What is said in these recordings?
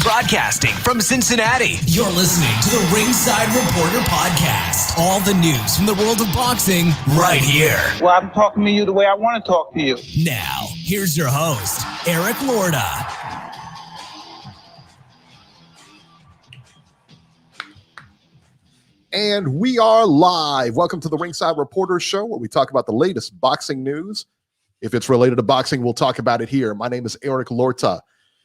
Broadcasting from Cincinnati, you're listening to the Ringside Reporter podcast. All the news from the world of boxing right here. Well, I'm talking to you the way I want to talk to you. Now, here's your host, Eric Lorda. And we are live. Welcome to the Ringside Reporter show, where we talk about the latest boxing news. If it's related to boxing, we'll talk about it here. My name is Eric Lorda,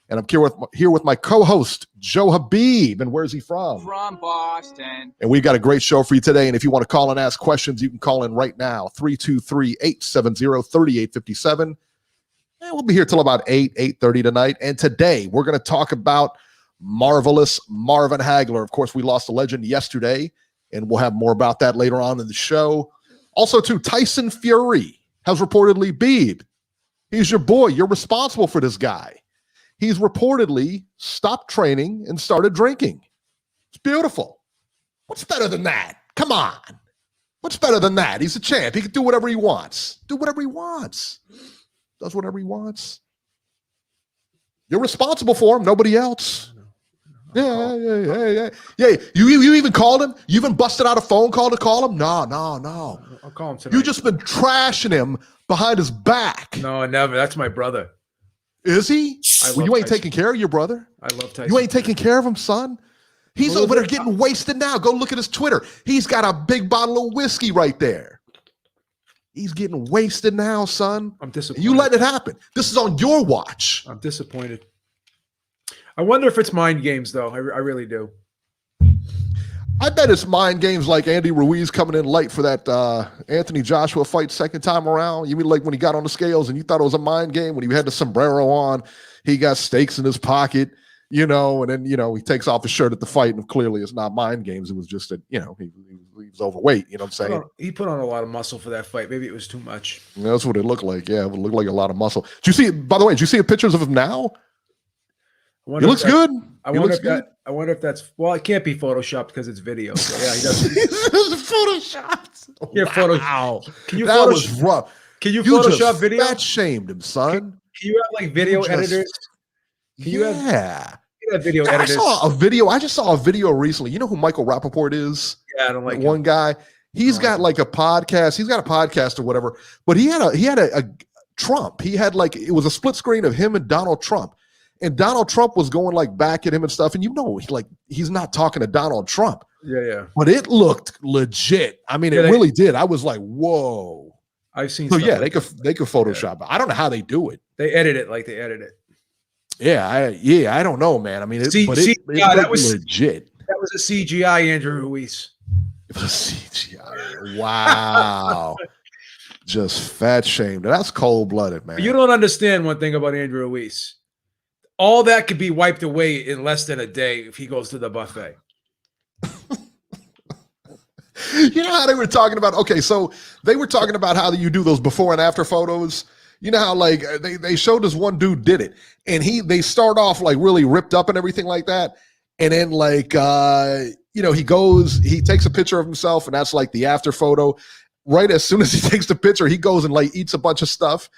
and I'm here with my co-host, Joe Habib. And where's he from? From Boston. And we've got a great show for you today. And if you want to call and ask questions, you can call in right now, 323-870-3857. And we'll be here till about 8:30 tonight. And today, we're going to talk about Marvelous Marvin Hagler. Of course, we lost a legend yesterday, and we'll have more about that later on in the show. Also, too, Tyson Fury has reportedly beat. He's your boy. You're responsible for this guy. He's reportedly stopped training and started drinking. It's beautiful. What's better than that? Come on. What's better than that? He's a champ. He can do whatever he wants. Do whatever he wants. Does whatever he wants. You're responsible for him. Nobody else. Yeah. You even called him? You even busted out a phone call to call him? No. I'll call him tonight. You just been trashing him behind his back. No, never. That's my brother. Is he? Well, you ain't Tyson. taking care of your brother. I love Tyson. You ain't taking care of him, son. He's over there getting wasted now. Go look at his Twitter. He's got a big bottle of whiskey right there. He's getting wasted now, son. I'm disappointed. You let it happen. This is on your watch. I'm disappointed. I wonder if it's mind games, though. I really do. I bet it's mind games like Andy Ruiz coming in late for that Anthony Joshua fight second time around. You mean like when he got on the scales and you thought it was a mind game? When he had the sombrero on, he got stakes in his pocket, and then, he takes off his shirt at the fight, and clearly it's not mind games. It was just that, he was overweight, you know what I'm saying? He put on a lot of muscle for that fight. Maybe it was too much. That's what it looked like. Yeah, it looked like a lot of muscle. Did you see, by the way, did you see pictures of him now? He looks good. I wonder if that's, well, it can't be photoshopped because it's video. So yeah, he does. Photoshopped. Yeah, wow. Can you that was rough. Can you Photoshop just video? Fat shamed him, son. Can you have like video editors? Can you have video editors? I just saw a video recently. You know who Michael Rappaport is? Yeah, I don't like one guy. He's got like a podcast. He's got a podcast or whatever. But he had a Trump. He had it was a split screen of him and Donald Trump. And Donald Trump was going back at him and stuff. And he's not talking to Donald Trump. Yeah. But it looked legit. I mean, it really did. I was like, whoa. I've seen. So yeah, they could Photoshop it. I don't know how they do it. They edit it like they edit it. Yeah, I don't know, man. I mean, it that was legit. That was a CGI Andrew Ruiz. It was a CGI. Wow. Just fat shamed. That's cold-blooded, man. But you don't understand one thing about Andrew Ruiz. All that could be wiped away in less than a day if he goes to the buffet. You know how they were talking about, so they were talking about how you do those before and after photos. You know how they showed this one dude did it, and they start off really ripped up and everything like that. And then he takes a picture of himself, and that's the after photo. Right as soon as he takes the picture, he goes and eats a bunch of stuff,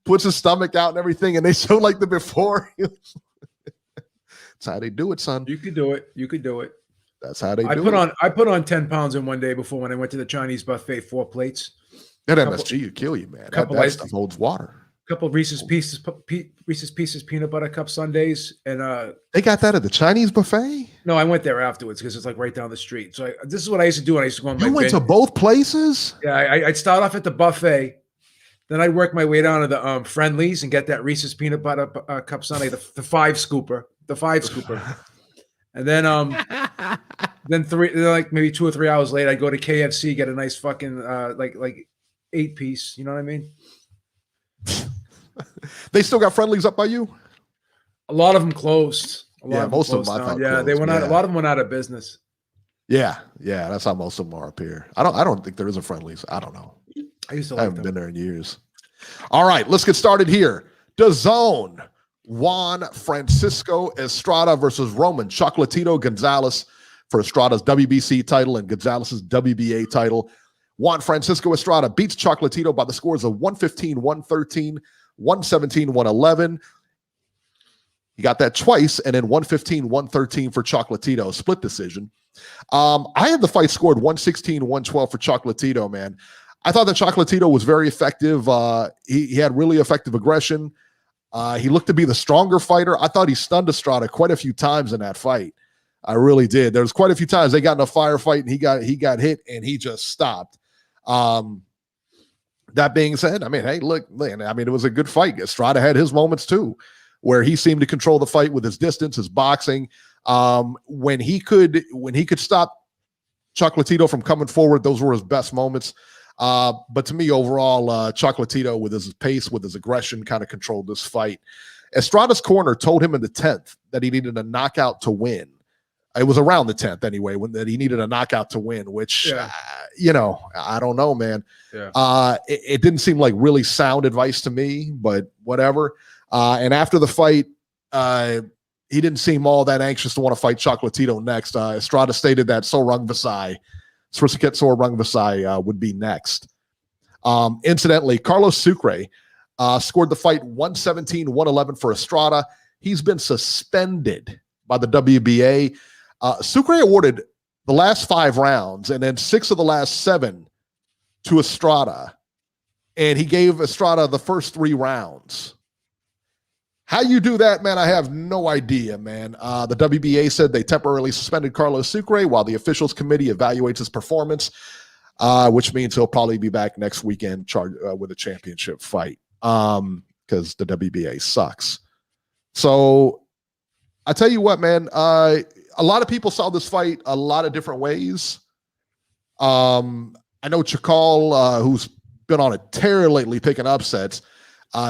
puts his stomach out and everything, and they show the before. That's how they do it, son. You could do it. That's how they do it. I put on 10 pounds in one day before when I went to the Chinese buffet, 4 plates. That MSG would kill you, man. That stuff holds water. A couple of Reese's Pieces peanut butter cup sundaes, and they got that at the Chinese buffet. No, I went there afterwards because it's right down the street. So this is what I used to do when I used to go on my. You went to both places? Yeah, I'd start off at the buffet, then I'd work my way down to the Friendlies and get that Reese's peanut butter cup sundae, the 5-scooper, and then maybe 2 or 3 hours later, I'd go to KFC, get a nice fucking 8-piece. You know what I mean? They still got Friendlies up by you? A lot of them closed. Most of them. Yeah, they went out. A lot of them went out of business. Yeah, that's how most of them are up here. I don't think there is a Friendlies. I don't know. I haven't been there in years. All right, let's get started here. DAZN, Juan Francisco Estrada versus Roman Chocolatito Gonzalez for Estrada's WBC title and Gonzalez's WBA title. Juan Francisco Estrada beats Chocolatito by the scores of 115-113. 117, 111. He got that twice, and then 115, 113 for Chocolatito, split decision. I had the fight scored 116, 112 for Chocolatito, man. I thought that Chocolatito was very effective. He had really effective aggression. He looked to be the stronger fighter. I thought he stunned Estrada quite a few times in that fight. I really did. There was quite a few times they got in a firefight and he got hit and he just stopped. That being said, I mean, hey, look, man, I mean, it was a good fight. Estrada had his moments too, where he seemed to control the fight with his distance, his boxing. When he could stop Chocolatito from coming forward, those were his best moments. But to me, overall, Chocolatito with his pace, with his aggression, kind of controlled this fight. Estrada's corner told him in the 10th that he needed a knockout to win. It was around the 10th anyway, that he needed a knockout to win, which, I don't know, man. Yeah. It didn't seem like really sound advice to me, but whatever. And after the fight, he didn't seem all that anxious to want to fight Chocolatito next. Estrada stated that Sorang Vasai would be next. Incidentally, Carlos Sucre scored the fight 117, 111 for Estrada. He's been suspended by the WBA. Sucre awarded the last 5 rounds and then 6 of the last 7 to Estrada. And he gave Estrada the first 3 rounds. How you do that, man, I have no idea, man. The WBA said they temporarily suspended Carlos Sucre while the officials committee evaluates his performance, which means he'll probably be back next weekend with a championship fight because the WBA sucks. So I tell you what, man, a lot of people saw this fight a lot of different ways. I know Chakal, who's been on a tear lately picking upsets,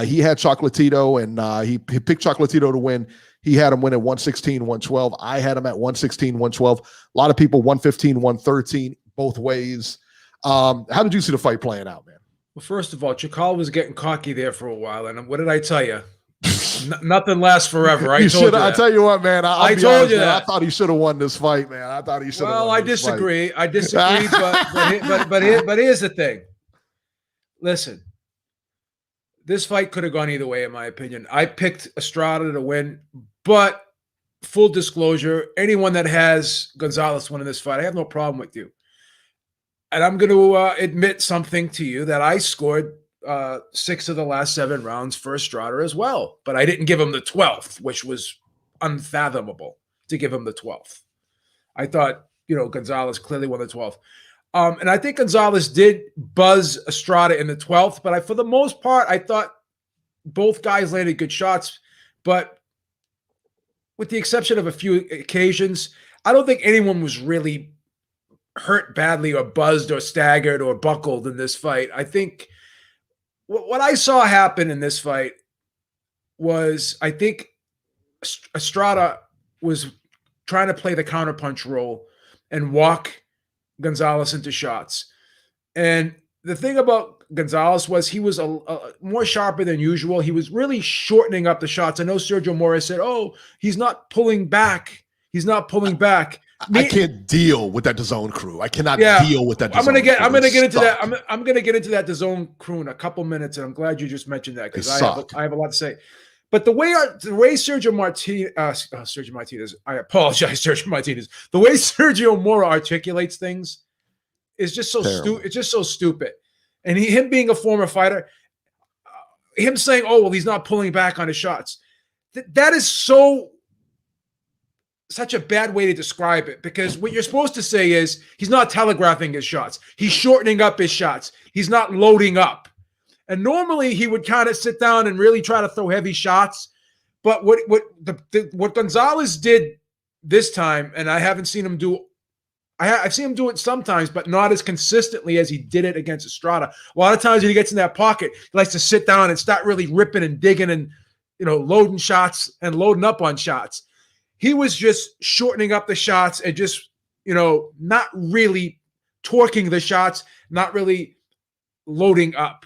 he had Chocolatito, and he picked Chocolatito to win. He had him win at 116, 112. I had him at 116, 112. A lot of people 115, 113, both ways. How did you see the fight playing out, man? Well, first of all, Chakal was getting cocky there for a while, and what did I tell you? Nothing lasts forever. I told you that. I tell you what, man. I told you that. I thought he should have won this fight, man. I thought he should have. Well, I disagree. I disagree, but here's the thing. Listen, this fight could have gone either way, in my opinion. I picked Estrada to win, but full disclosure, anyone that has Gonzalez winning this fight, I have no problem with you. And I'm going to admit something to you that I scored 6 of the last 7 rounds for Estrada as well. But I didn't give him the 12th, which was unfathomable to give him the 12th. I thought, Gonzalez clearly won the 12th. And I think Gonzalez did buzz Estrada in the 12th, but for the most part, I thought both guys landed good shots. But with the exception of a few occasions, I don't think anyone was really hurt badly or buzzed or staggered or buckled in this fight. I think what I saw happen in this fight was, I think Estrada was trying to play the counterpunch role and walk Gonzalez into shots. And the thing about Gonzalez was he was a more sharper than usual. He was really shortening up the shots. I know Sergio Mora said, he's not pulling back. He's not pulling back. I can't deal with that DAZN crew. I cannot deal with that DAZN crew. I'm gonna get into that. I'm gonna get into that DAZN crew in a couple minutes, and I'm glad you just mentioned that because I have a lot to say. But the way Sergio Martinez, I apologize, Sergio Martinez. The way Sergio Mora articulates things is just so stupid. It's just so stupid. And him being a former fighter, him saying, he's not pulling back on his shots. That is such a bad way to describe it, because what you're supposed to say is he's not telegraphing his shots. He's shortening up his shots. He's not loading up. And normally he would kind of sit down and really try to throw heavy shots. But what Gonzalez did this time, and I haven't seen him do, I've seen him do it sometimes, but not as consistently as he did it against Estrada. A lot of times when he gets in that pocket, he likes to sit down and start really ripping and digging and, loading shots and loading up on shots. He was just shortening up the shots and just, not really torquing the shots, not really loading up.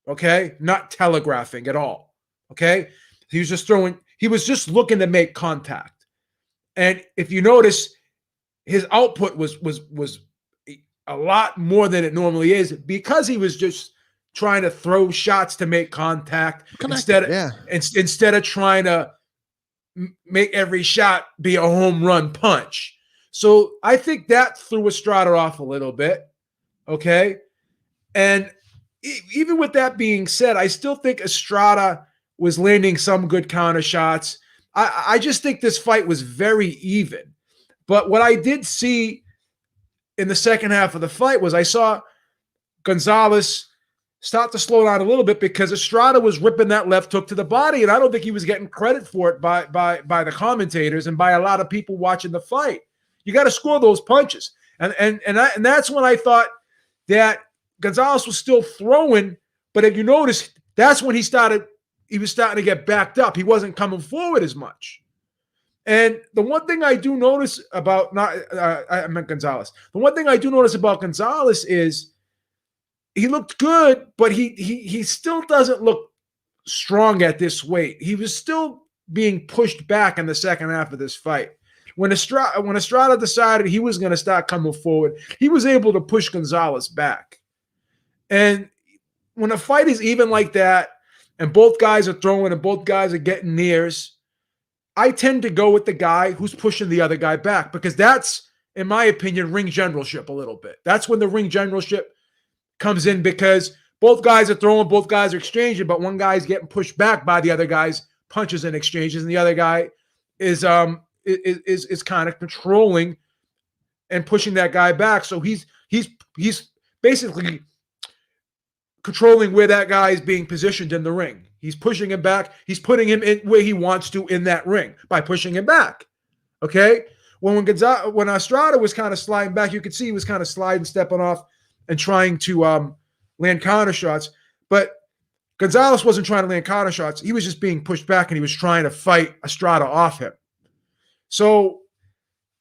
Okay? Not telegraphing at all. Okay? He was just looking to make contact. And if you notice, his output was a lot more than it normally is, because he was just trying to throw shots to make contact instead of trying to make every shot be a home run punch. So I think that threw Estrada off a little bit. Okay. And even with that being said, I still think Estrada was landing some good counter shots. I just think this fight was very even. But what I did see in the second half of the fight was I saw Gonzalez start to slow down a little bit because Estrada was ripping that left hook to the body, and I don't think he was getting credit for it by the commentators and by a lot of people watching the fight. You got to score those punches, and that's when I thought that Gonzalez was still throwing, but if you notice, that's when he was starting to get backed up. He wasn't coming forward as much. And the one thing I do notice about I meant Gonzalez. The one thing I do notice about Gonzalez is he looked good, but he still doesn't look strong at this weight. He was still being pushed back in the second half of this fight. When Estrada decided he was going to start coming forward, he was able to push Gonzalez back. And when a fight is even like that, and both guys are throwing and both guys are getting nears, I tend to go with the guy who's pushing the other guy back, because that's, in my opinion, ring generalship a little bit. That's when the ring generalship comes in, because both guys are throwing, both guys are exchanging, but one guy's getting pushed back by the other guy's punches and exchanges, and the other guy is kind of controlling and pushing that guy back. So he's basically controlling where that guy is being positioned in the ring. He's pushing him back. He's putting him in where he wants to in that ring by pushing him back. Okay? When Estrada was kind of sliding back, you could see he was kind of sliding, stepping off, and trying to land counter shots. But Gonzalez wasn't trying to land counter shots. He was just being pushed back, and he was trying to fight Estrada off him. So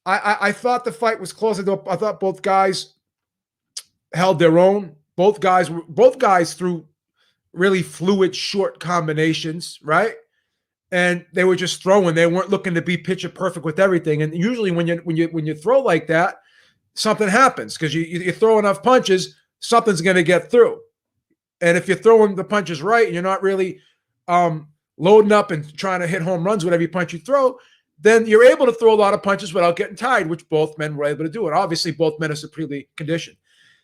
I thought the fight was close. I thought both guys held their own. Both guys threw really fluid, short combinations, right? And they were just throwing. They weren't looking to be picture perfect with everything. And usually when you throw like that, something happens, because you throw enough punches, something's going to get through. And if you're throwing the punches right and you're not really loading up and trying to hit home runs with every punch you throw, then you're able to throw a lot of punches without getting tired, which both men were able to do. And obviously both men are supremely conditioned.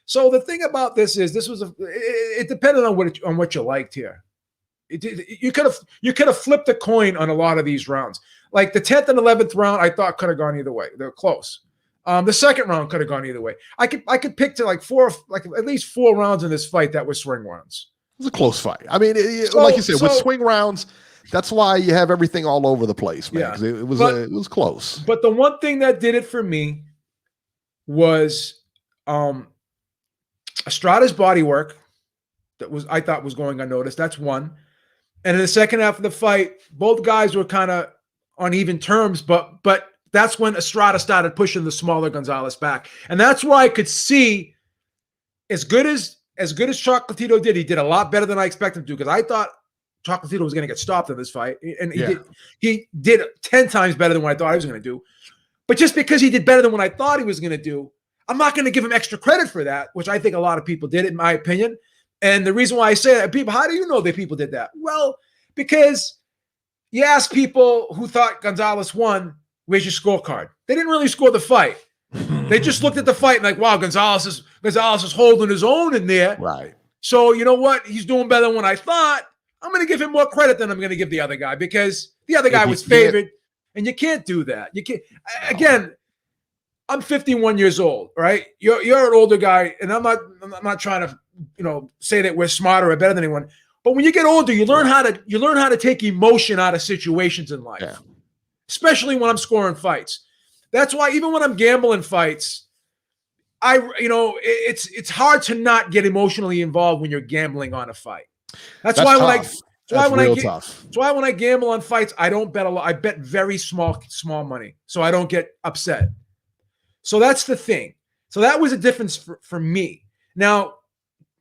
So the thing about this is, it depended on what you liked here. You could have flipped a coin on a lot of these rounds. Like the 10th and 11th round, I thought could have gone either way. They're close. The second round could have gone either way. I could pick to at least four rounds in this fight that were swing rounds. It was a close fight. I mean, like you said, with swing rounds, that's why you have everything all over the place, man. Yeah, it was close. But the one thing that did it for me was Estrada's body work I thought was going unnoticed. That's one. And in the second half of the fight, both guys were kind of on even terms, but that's when Estrada started pushing the smaller Gonzalez back. And that's why I could see, as good as Chocolatito did, he did a lot better than I expected him to, because I thought Chocolatito was going to get stopped in this fight. And he did 10 times better than what I thought he was going to do. But just because he did better than what I thought he was going to do, I'm not going to give him extra credit for that, which I think a lot of people did, in my opinion. And the reason why I say that, people, how do you know that people did that? Well, because you ask people who thought Gonzalez won, where's your scorecard? They didn't really score the fight. They just looked at the fight and like, wow, Gonzalez is holding his own in there. Right. So you know what? He's doing better than what I thought. I'm going to give him more credit than I'm going to give the other guy, because the other guy was favored, and you can't do that. You can't. Again, I'm 51 years old, right? You're an older guy, and I'm not trying to, say that we're smarter or better than anyone. But when you get older, you learn how to take emotion out of situations in life, especially when I'm scoring fights. That's why even when I'm gambling fights, it's hard to not get emotionally involved when you're gambling on a fight. That's why when I gamble on fights, I don't bet a lot. I bet very small money, so I don't get upset. So that's the thing. So that was a difference for me. Now,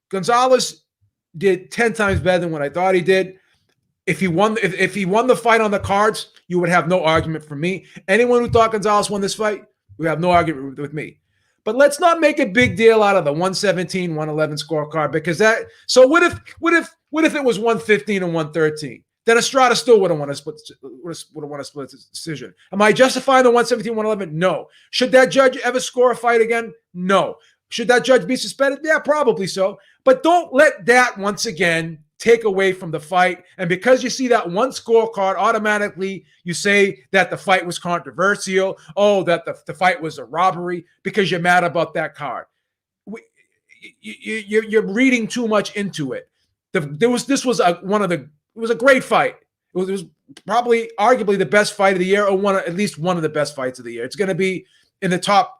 Gonzalez did 10 times better than what I thought he did. If he won the fight on the cards, you would have no argument from me. Anyone who thought Gonzalez won this fight, we have no argument with me. But let's not make a big deal out of the 117, 111 scorecard, because that. So what if it was 115 and 113? Then Estrada still would have won a split decision. Am I justifying the 117, 111? No. Should that judge ever score a fight again? No. Should that judge be suspended? Yeah, probably so. But don't let that once again take away from the fight. And because you see that one scorecard, automatically you say that the fight was controversial. Oh, that the fight was a robbery because you're mad about that card. You're reading too much into it. It was a great fight. It was probably arguably the best fight of the year, or at least one of the best fights of the year. It's going to be in the top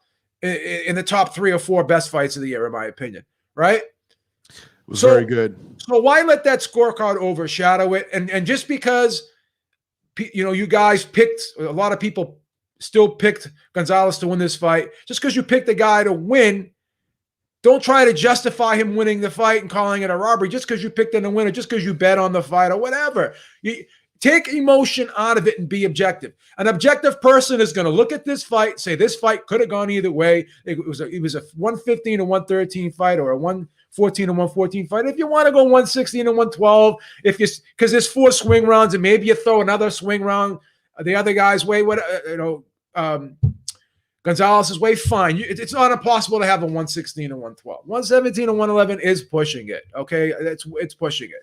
3 or 4 best fights of the year, in my opinion. Right? It was very good. So why let that scorecard overshadow it? And just because you guys picked, a lot of people still picked Gonzalez to win this fight, just because you picked a guy to win, don't try to justify him winning the fight and calling it a robbery just because you picked him to win, or just because you bet on the fight or whatever. You take emotion out of it and be objective. An objective person is going to look at this fight, say this fight could have gone either way. It was a 115 to 113 fight, or a 114 to 114 fight. If you want to go 116 to 112, because there's 4 swing rounds, and maybe you throw another swing round the other guy's way, Gonzalez's way, fine. It's not impossible to have a 116 and 112. 117 and 111 is pushing it. Okay, it's pushing it.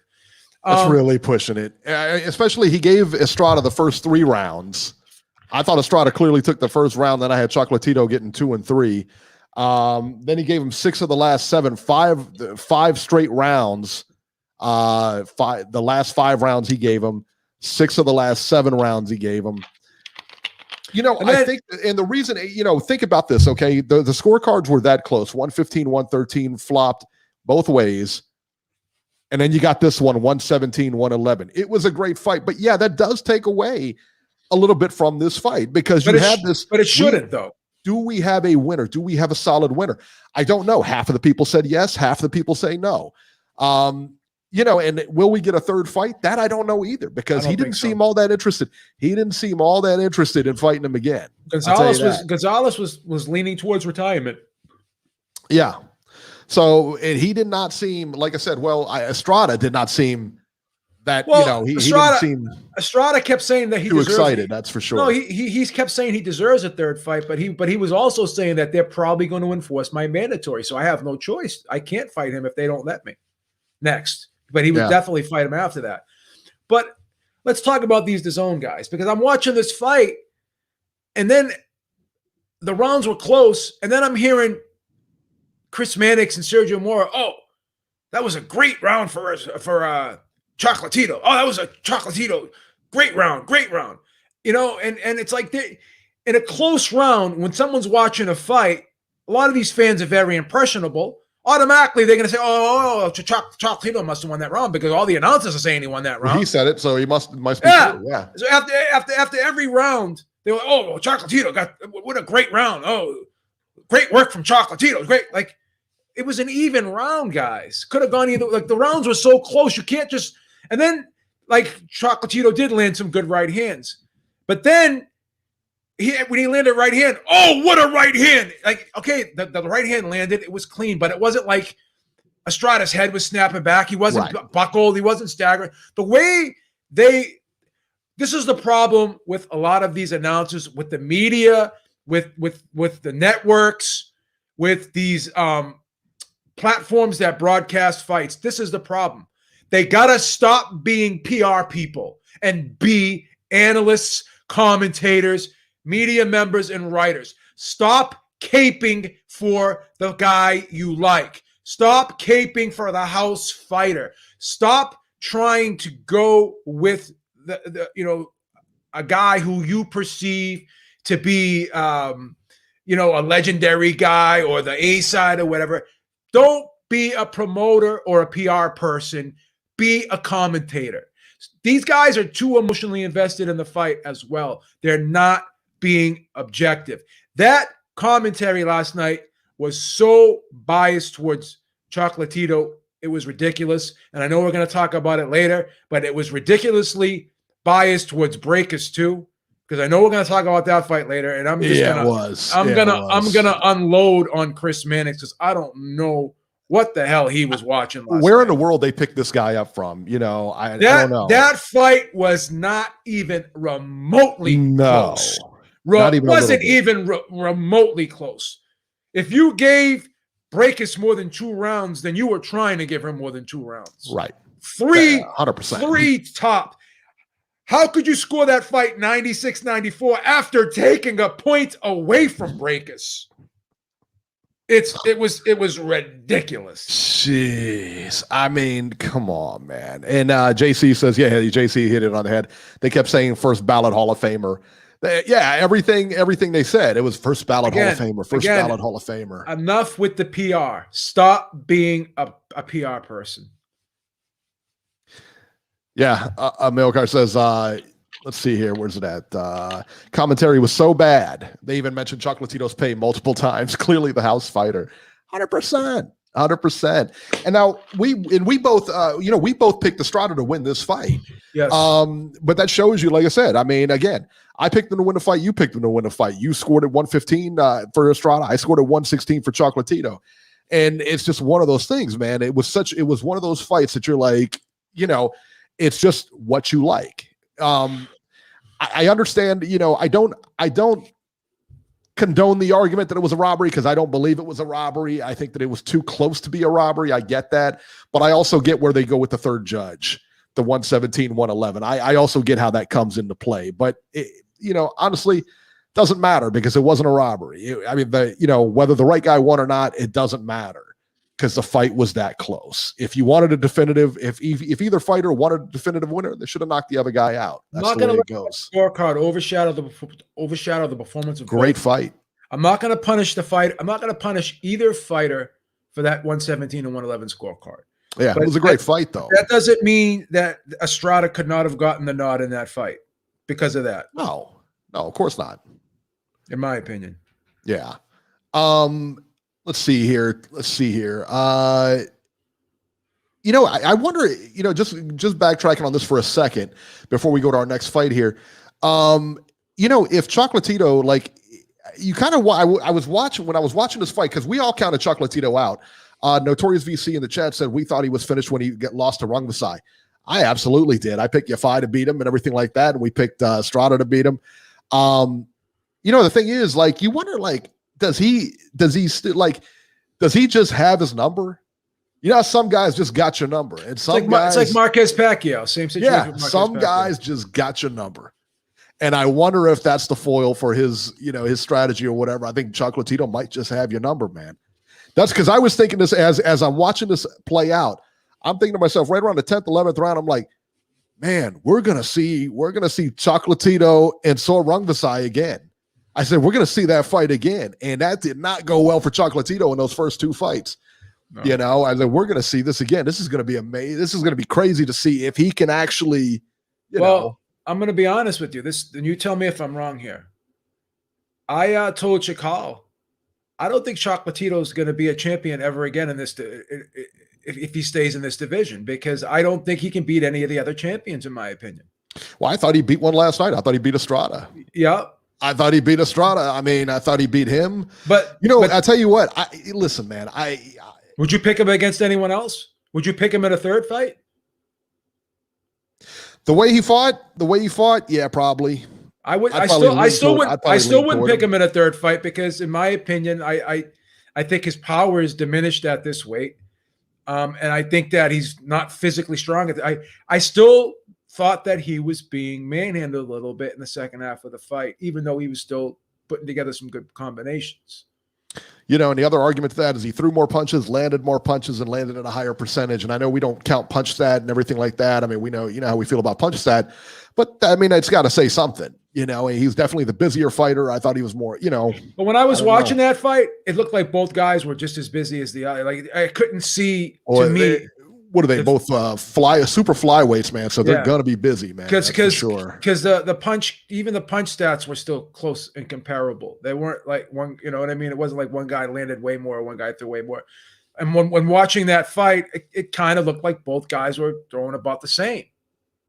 That's really pushing it. Especially he gave Estrada the first 3 rounds. I thought Estrada clearly took the first round. Then I had Chocolatito getting 2 and 3. Then he gave him 6 of the last 7, 5 straight rounds. The last 5 rounds he gave him, 6 of the last 7 rounds he gave him. I think, and the reason, think about this, okay? The scorecards were that close. 115, 113 flopped both ways. And then you got this one, 117, 111. It was a great fight. But yeah, that does take away a little bit from this fight, because you had this. But it shouldn't, though. Do we have a winner? Do we have a solid winner? I don't know. Half of the people said yes. Half of the people say no. And will we get a third fight? That I don't know either, because he didn't seem all that interested. He didn't seem all that interested in fighting him again. Gonzalez was leaning towards retirement. Yeah. So, and he did not seem, like I said, Estrada did not seem that, he didn't seem. Estrada kept saying that he too excited. That's for sure. No, he kept saying he deserves a third fight, but he was also saying that they're probably going to enforce my mandatory, so I have no choice. I can't fight him if they don't let me next. But he would definitely fight him after that. But let's talk about these DAZN guys, because I'm watching this fight, and then the rounds were close, and then I'm hearing Chris Mannix and Sergio Mora. Oh, that was a great round for Chocolatito. Oh, that was a Chocolatito. Great round. And it's like in a close round, when someone's watching a fight, a lot of these fans are very impressionable. Automatically, they're going to say, Chocolatito must have won that round, because all the announcers are saying he won that round. He said it, so he must be true. Yeah. So after every round, they were like, oh, Chocolatito what a great round. Oh, great work from Chocolatito. Great. Like, it was an even round, guys. Could have gone either. Like, the rounds were so close. You can't just. And then, like, Chocolatito did land some good right hands. But then, when he landed right hand, oh, what a right hand. Like, okay, the right hand landed. It was clean, but it wasn't like Estrada's head was snapping back. He wasn't buckled. He wasn't staggering. The way this is the problem with a lot of these announcers, with the media, with the networks, with these platforms that broadcast fights. This is the problem. They got to stop being PR people and be analysts, commentators, media members, and writers. Stop caping for the guy you like. Stop caping for the house fighter. Stop trying to go with a guy who you perceive to be a legendary guy, or the A side or whatever. Don't be a promoter or a PR person. Be a commentator. These guys are too emotionally invested in the fight as well. They're not being objective. That commentary last night was so biased towards Chocolatito. It was ridiculous. And I know we're going to talk about it later, but it was ridiculously biased towards Breakers too. because I know we're going to talk about that fight later, and I'm just I'm gonna unload on Chris Mannix because I don't know what the hell he was watching last Where night. in the world they picked this guy up from? I don't know. That fight was not even remotely close. Not even wasn't even remotely close. If you gave Breakus more than 2 rounds, then you were trying to give him more than 2 rounds. Right. 100%. 3 top. How could you score that fight 96-94 after taking a point away from Breakus? It was ridiculous. Jeez. I mean, come on, man. And JC says, yeah, JC hit it on the head. They kept saying first ballot Hall of Famer. Everything they said. It was first ballot Hall of Famer, first ballot Hall of Famer. Enough with the PR. Stop being a PR person. Yeah, Milcar says, let's see here. Where's it at? Commentary was so bad. They even mentioned Chocolatito's pay multiple times. Clearly the house fighter. 100%. 100%. And now we both, we both picked Estrada to win this fight. Yes. But that shows you, like I said, I mean, again, I picked him to win the fight. You picked him to win the fight. You scored at 115 for Estrada. I scored at 116 for Chocolatito. And it's just one of those things, man. It was one of those fights that you're like, it's just what you like. I understand, I don't condone the argument that it was a robbery because I don't believe it was a robbery. I think that it was too close to be a robbery. I get that. But I also get where they go with the third judge, the 117, 111. I also get how that comes into play. But, honestly, doesn't matter because it wasn't a robbery. Whether the right guy won or not, it doesn't matter. Because the fight was that close. If you wanted a definitive, if either fighter wanted a definitive winner, they should have knocked the other guy out. That's not the way let it goes. Scorecard overshadow the performance of great fight. I'm not going to punish the fight. I'm not going to punish either fighter for that 117 and 111 scorecard. Yeah, it was a great fight, though. That doesn't mean that Estrada could not have gotten the nod in that fight because of that. No, of course not. In my opinion. Yeah. Let's see here. I wonder, just backtracking on this for a second before we go to our next fight here. If Chocolatito, like you kind of, I was watching this fight because we all counted Chocolatito out. Notorious VC in the chat said we thought he was finished when he lost to Rungvisai. I absolutely did. I picked Yafai to beat him and everything like that, and we picked Estrada to beat him. The thing is, like, you wonder, like, does he just have his number? Some guys just got your number, and some guys, it's like Marquez Pacquiao, same situation. Yeah, some guys just got your number, and I wonder if that's the foil for his strategy or whatever. I think Chocolatito might just have your number, man. That's because I was thinking this as I'm watching this play out. I'm thinking to myself, right around the 10th, 11th round, I'm like, man, we're gonna see Chocolatito and Sor Rungvisai again. I said, we're going to see that fight again. And that did not go well for Chocolatito in those first 2 fights. No. I said, we're going to see this again. This is going to be amazing. This is going to be crazy to see if he can actually, I'm going to be honest with you. And you tell me if I'm wrong here. I told Chakal, I don't think Chocolatito is going to be a champion ever again in this, if he stays in this division, because I don't think he can beat any of the other champions, in my opinion. Well, I thought he beat one last night. I thought he beat Estrada. Yeah. I thought he beat Estrada. I mean, I thought he beat him. But I tell you what. Listen, man. Would you pick him against anyone else? Would you pick him in a third fight? The way he fought, yeah, probably. I would. I still wouldn't pick him in a third fight because, in my opinion, I think his power is diminished at this weight, and I think that he's not physically strong. I still thought that he was being manhandled a little bit in the second half of the fight, even though he was still putting together some good combinations. And the other argument to that is he threw more punches, landed more punches, and landed at a higher percentage. And I know we don't count punch stat and everything like that. I mean, we know, how we feel about punch stat, but I mean, it's got to say something. He's definitely the busier fighter. I thought he was more, But when I was watching that fight, it looked like both guys were just as busy as the other. Like I couldn't see What are they both super flyweights, man? So they're gonna be busy, man. Because the punch, even the punch stats were still close and comparable. They weren't like one, you know what I mean? It wasn't like one guy landed way more, one guy threw way more. And when watching that fight, it kind of looked like both guys were throwing about the same.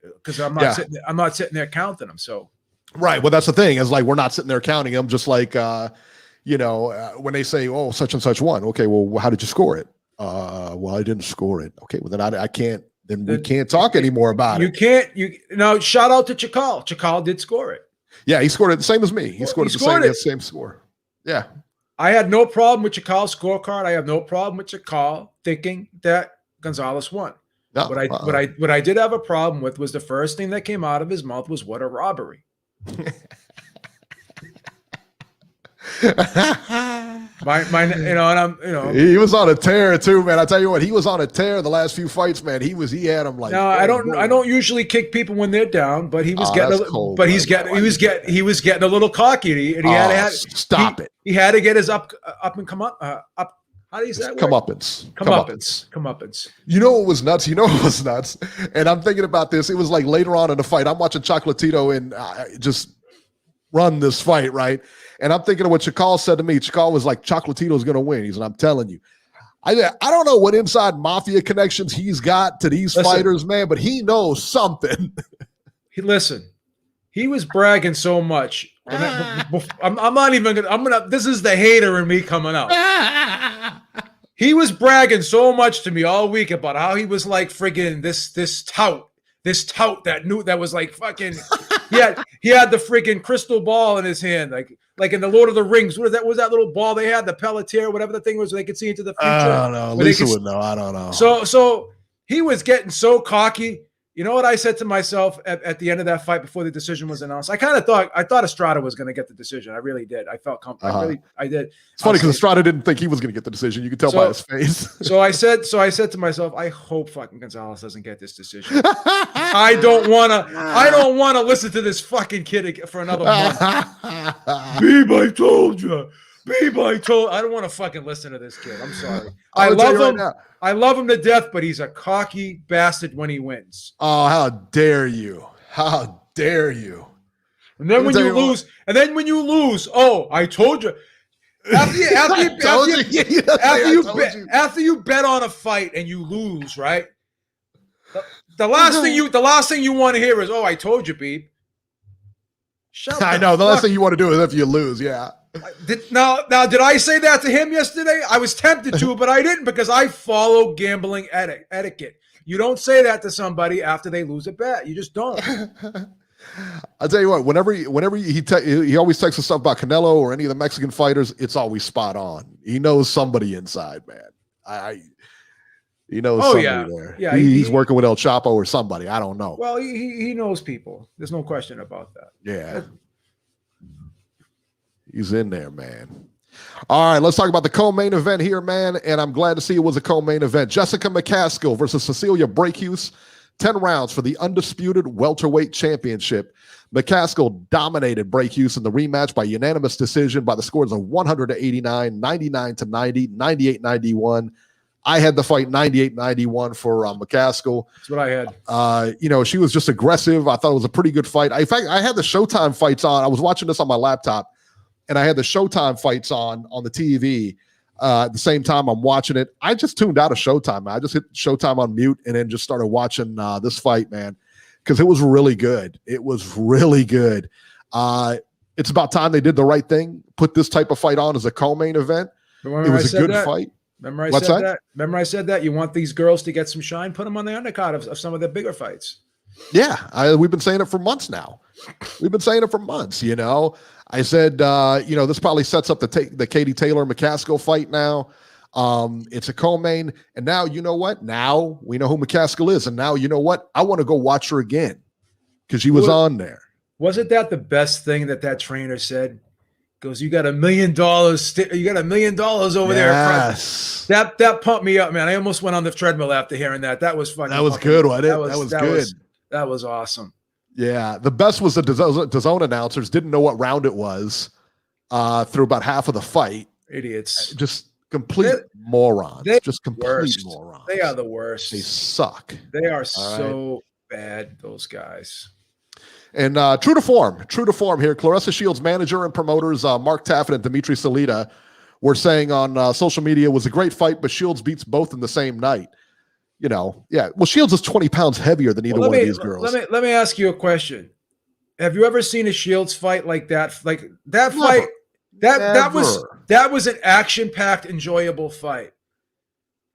Because I'm not sitting there counting them. So Right. Well, that's the thing. Is like we're not sitting there counting them. Just like when they say, "Oh, such and such won." Okay. Well, how did you score it? Well, I didn't score it. Okay. Well, then I can't. Then we can't talk anymore about it. Shout out to Chakal. Chakal did score it. Yeah, he scored it the same as me. He scored the same score. Yeah. I had no problem with Chakal's scorecard. I have no problem with Chakal thinking that Gonzalez won. No, what I did have a problem with was the first thing that came out of his mouth was "what a robbery." He was on a tear too, man. I tell you what, he was on a tear the last few fights, man. He had him like. No, I don't usually kick people when they're down, but he was he was getting a little cocky, and he had to stop it. He had to get his up and come up. How do you say that? Comeuppance. You know what was nuts? And I'm thinking about this. It was like later on in the fight. I'm watching Chocolatito and just run this fight, right? And I'm thinking of what Chakal said to me. Chakal was like, Chocolatito's going to win. He's like, I'm telling you. I don't know what inside mafia connections he's got to these fighters, man, but he knows something. He was bragging so much. I'm not even gonna. This is the hater in me coming out. He was bragging so much to me all week about how he was like friggin' this tout that was like fucking. He had the friggin' crystal ball in his hand, like in the Lord of the Rings. What was that little ball they had? The Pelletier, whatever the thing was, they could see into the future. I don't know. Lisa would know. I don't know. So he was getting so cocky. You know what I said to myself at the end of that fight before the decision was announced? I thought Estrada was going to get the decision. I really did. I felt comfortable. I did. It's funny because Estrada didn't think he was going to get the decision. You could tell by his face. So I said to myself, I hope fucking Gonzalez doesn't get this decision. I don't want to listen to this fucking kid for another month. Beeb, I told you. I don't want to fucking listen to this kid. I'm sorry. I love him. Right, I love him to death, but he's a cocky bastard when he wins. Oh, how dare you? How dare you? And then when you lose, oh, I told you. After you bet on a fight and you lose, right? The last thing you want to hear is, "Oh, I told you, Beeb." I know. The last thing you want to do is if you lose, yeah. Now, did I say that to him yesterday? I was tempted to, but I didn't because I follow gambling etiquette. You don't say that to somebody after they lose a bet. You just don't. I'll tell you what. Whenever he always texts us stuff about Canelo or any of the Mexican fighters, it's always spot on. He knows somebody inside, man. He knows somebody there. Yeah, he's working with El Chapo or somebody. I don't know. Well, he knows people. There's no question about that. Yeah. He's in there, man. All right, let's talk about the co-main event here, man. And I'm glad to see it was a co-main event. Jessica McCaskill versus Cecilia Brækhus. 10 rounds for the undisputed welterweight championship. McCaskill dominated Brækhus in the rematch by unanimous decision by the scores of 100-89, 99-90, 98-91. I had the fight 98-91 for McCaskill. That's what I had. She was just aggressive. I thought it was a pretty good fight. In fact, I had the Showtime fights on. I was watching this on my laptop. And I had the Showtime fights on the TV at the same time I'm watching it. I just tuned out of Showtime. I just hit Showtime on mute and then just started watching this fight, man, because it was really good. It was really good. It's about time they did the right thing, put this type of fight on as a co-main event. It was a good fight. Remember I said that? You want these girls to get some shine? Put them on the undercard of some of the bigger fights. Yeah, we've been saying it for months now. I said, this probably sets up the Katie Taylor McCaskill fight now. It's a co-main. And now, you know what? Now we know who McCaskill is. And now, you know what? I want to go watch her again because she was on there. Wasn't that the best thing that trainer said? Goes, you got $1 million. You got $1 million over there. That pumped me up, man. I almost went on the treadmill after hearing that. That was fucking. That was good, wasn't it? That was good. That was awesome. Yeah, the best was the DAZN announcers didn't know what round it was through about half of the fight. Idiots. Just complete morons. Just complete morons. They are the worst. They suck. They are so bad, those guys. And true to form here, Claressa Shields' manager and promoters Mark Taffin and Dimitri Salita were saying on social media it was a great fight, but Shields beats both in the same night. Well, Shields is 20 pounds heavier than either one of these girls. Let me ask you a question. Have you ever seen a Shields fight like that? Like that Never. fight, that Never. was an action-packed, enjoyable fight.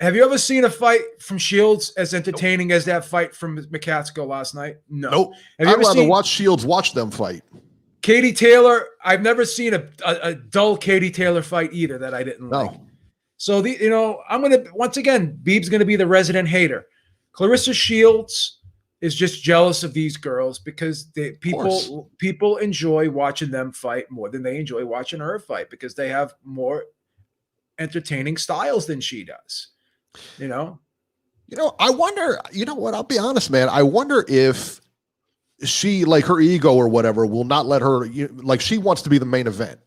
Have you ever seen a fight from Shields as entertaining as that fight from McCaskill last night? No. Nope. Have you I'd ever rather seen watch Shields watch them fight. Katie Taylor? I've never seen a dull Katie Taylor fight either that I didn't like. So I'm gonna once again, Beeb's gonna be the resident hater. Clarissa Shields is just jealous of these girls because people enjoy watching them fight more than they enjoy watching her fight because they have more entertaining styles than she does. I wonder, what? I'll be honest, man. I wonder if she, like her ego or whatever, will not let her, like she wants to be the main event.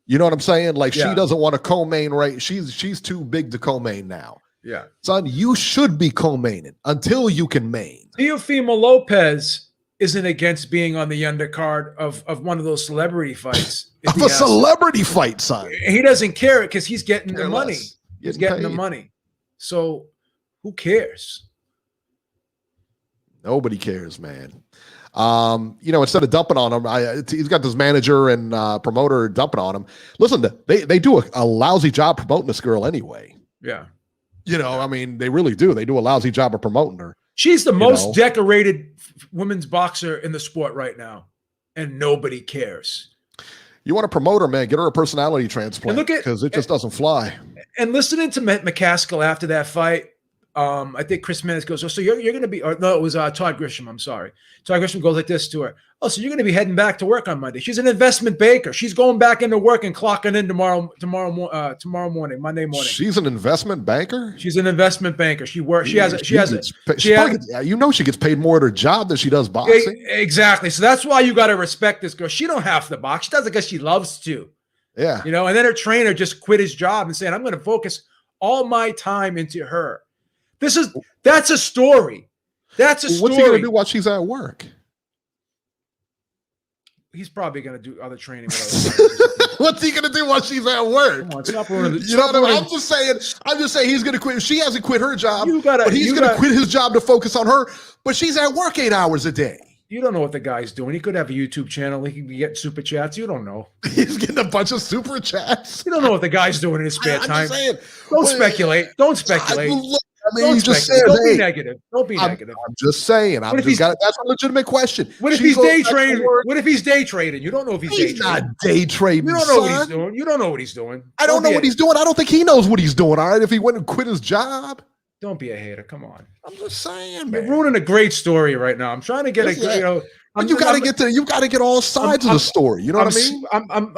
You know what I'm saying? Like she doesn't want to co-main, right? She's too big to co-main now. Yeah. Son, you should be co-maining until you can main. Teofimo Lopez isn't against being on the undercard of one of those celebrity fights. Of a celebrity fight, son. He doesn't care because he's getting the money. He's getting the money. So who cares? Nobody cares, man. Instead of dumping on him, he's got this manager and promoter dumping on him. Listen, they do a lousy job promoting this girl anyway. Yeah. They really do. They do a lousy job of promoting her. She's the most decorated women's boxer in the sport right now, and nobody cares. You want to promote her, man? Get her a personality transplant because it just doesn't fly. And listening to McCaskill after that fight, I think Chris Mannix goes, "Oh, so you're going to be?" Or no, it was Todd Grisham. I'm sorry. Todd Grisham goes like this to her: "Oh, so you're going to be heading back to work on Monday?" She's an investment banker. She's going back into work and clocking in tomorrow morning, Monday morning. She's an investment banker. She's an investment banker. She works. She gets paid more at her job than she does boxing. Exactly. So that's why you got to respect this girl. She don't have to box. She does it because she loves to. Yeah. And then her trainer just quit his job and saying, "I'm going to focus all my time into her." That's a story. That's a story. What's he going to do while she's at work? He's probably going to do other training. What's he going to do while she's at work? Come on, stop running I'm just saying he's going to quit. She hasn't quit her job, but he's going to quit his job to focus on her. But she's at work 8 hours a day. You don't know what the guy's doing. He could have a YouTube channel. He could be getting super chats. You don't know. He's getting a bunch of super chats. You don't know what the guy's doing in his spare time. Don't speculate. Don't be negative. Don't be negative. I'm just saying. That's a legitimate question. What if he's day trading? What if he's day trading? You don't know if he's day trading. He's not day trading. You don't know what he's doing. You don't know what he's doing. I don't know what he's doing. I don't think he knows what he's doing. All right. If he went and quit his job. Don't be a hater. Come on. I'm just saying, man. You're ruining a great story right now. I'm trying to get you got to get all sides of the story. You know what I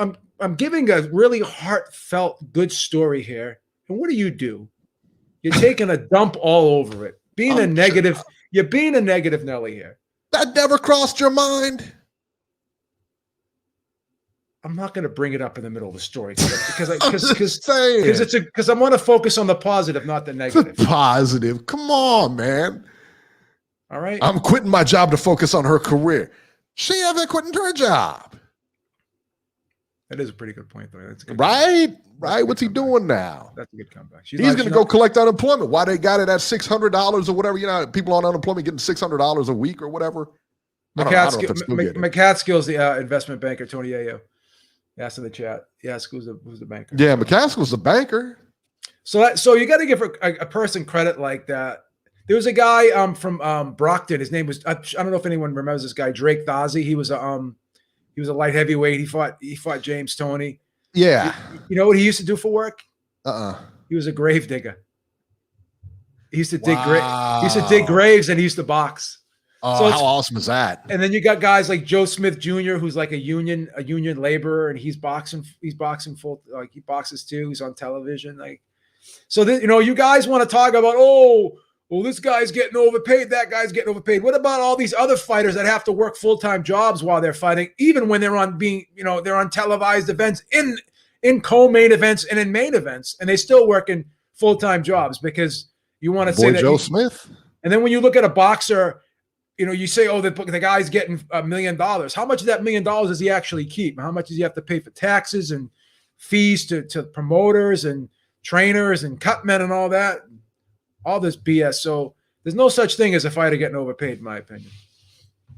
mean? I'm giving a really heartfelt, good story here. And what do? You're taking a dump all over it. You're being a negative Nelly here. That never crossed your mind. I'm not going to bring it up in the middle of the story because I want to focus on the positive, not the negative. The positive. Come on, man. All right. I'm quitting my job to focus on her career. She hasn't quitting her job. That is a pretty good point, though. That's right. What's he doing now? That's a good comeback. He's going to go collect unemployment. Why they got it at $600 or whatever? People on unemployment getting $600 a week or whatever. McCaskill's the investment banker, Tony Ayo. Ask in the chat. Yes, who's the banker? Yeah, McCaskill's the banker. So you got to give a person credit like that. There was a guy from Brockton. His name was I don't know if anyone remembers this guy, Drake Thazi. He was a light heavyweight. He fought James Toney. Yeah. You know what he used to do for work? He was a grave digger. He used to dig graves and he used to box. Oh, so how awesome is that? And then you got guys like Joe Smith Jr., who's like a union laborer, and he's boxing full, like he boxes too. He's on television, like. So you guys want to talk about, this guy's getting overpaid, that guy's getting overpaid. What about all these other fighters that have to work full-time jobs while they're fighting, even when they're on televised events, in co-main events and in main events, and they still working full-time jobs because you want to say that Joe Smith. And then when you look at a boxer, you say, the guy's getting $1 million. How much of that $1 million does he actually keep? How much does he have to pay for taxes and fees to promoters and trainers and cutmen and all that? All this BS. So there's no such thing as a fighter getting overpaid, in my opinion.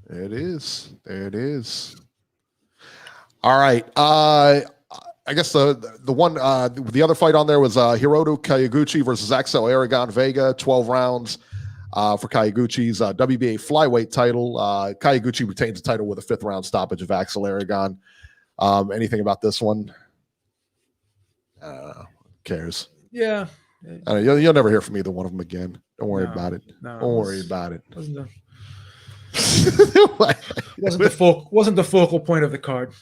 There it is. There it is. All right. I guess the other fight on there was Hiroto Kayaguchi versus Axel Aragon Vega, 12 rounds for Kayaguchi's WBA flyweight title. Kayaguchi retains the title with a 5th round stoppage of Axel Aragon. Anything about this one? Who cares? Yeah. You'll never hear from either one of them again. Don't worry about it. No, Don't worry about it. Wasn't the focal point of the card.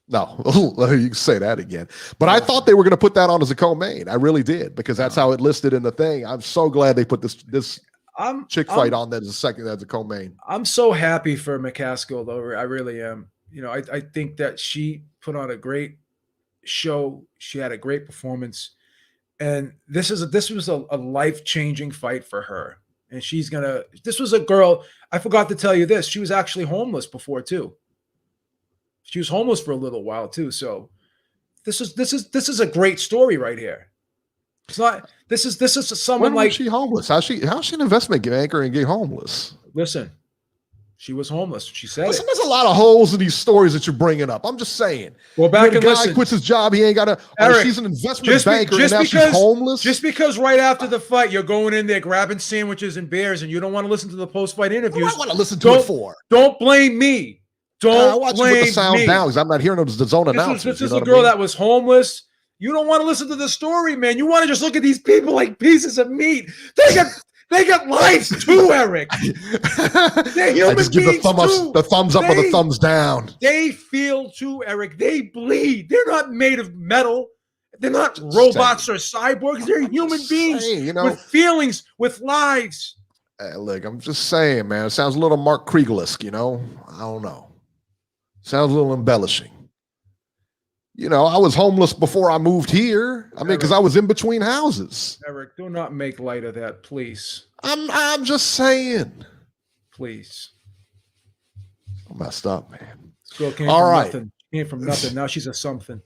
No, you can say that again. But I thought they were going to put that on as a co-main. I really did, because that's how it listed in the thing. I'm so glad they put this chick fight on that as a co-main. I'm so happy for McCaskill, though. I really am. I think that she put on a great show. She had a great performance, and this was a life-changing fight for her. And this was a girl. I forgot to tell you this. She was actually homeless before too. She was homeless for a little while too. So this is a great story right here. It's not. This is someone when like was she homeless? How's she an investment banker and get homeless? Listen, she was homeless. She said Listen, there's a lot of holes in these stories that you're bringing up. I'm just saying. Well, back and listen. Guy quits his job. He ain't got to. Eric, she's an investment banker and now she's homeless. Just because right after the fight you're going in there grabbing sandwiches and beers and you don't want to listen to the post-fight interviews. What do I want to listen to it for? Don't blame me. Don't I watch blame it with the sound me. down because I'm not hearing the zone announcers. This is a girl that was homeless. You don't want to listen to the story, man. You want to just look at these people like pieces of meat. They got lives too, Eric. They're human I just give beings the thumbs up or the thumbs down. They feel too, Eric. They bleed. They're not made of metal. They're not robots or cyborgs. They're human beings with feelings, with lives. Look, I'm just saying, man. It sounds a little Mark Kriegel-esque, I don't know. Sounds a little embellishing. I was homeless before I moved here. I mean, because I was in between houses. Eric, do not make light of that, please. I'm just saying. Please. I'm messed up, man. This girl came from nothing. Came from nothing. Now she's a something.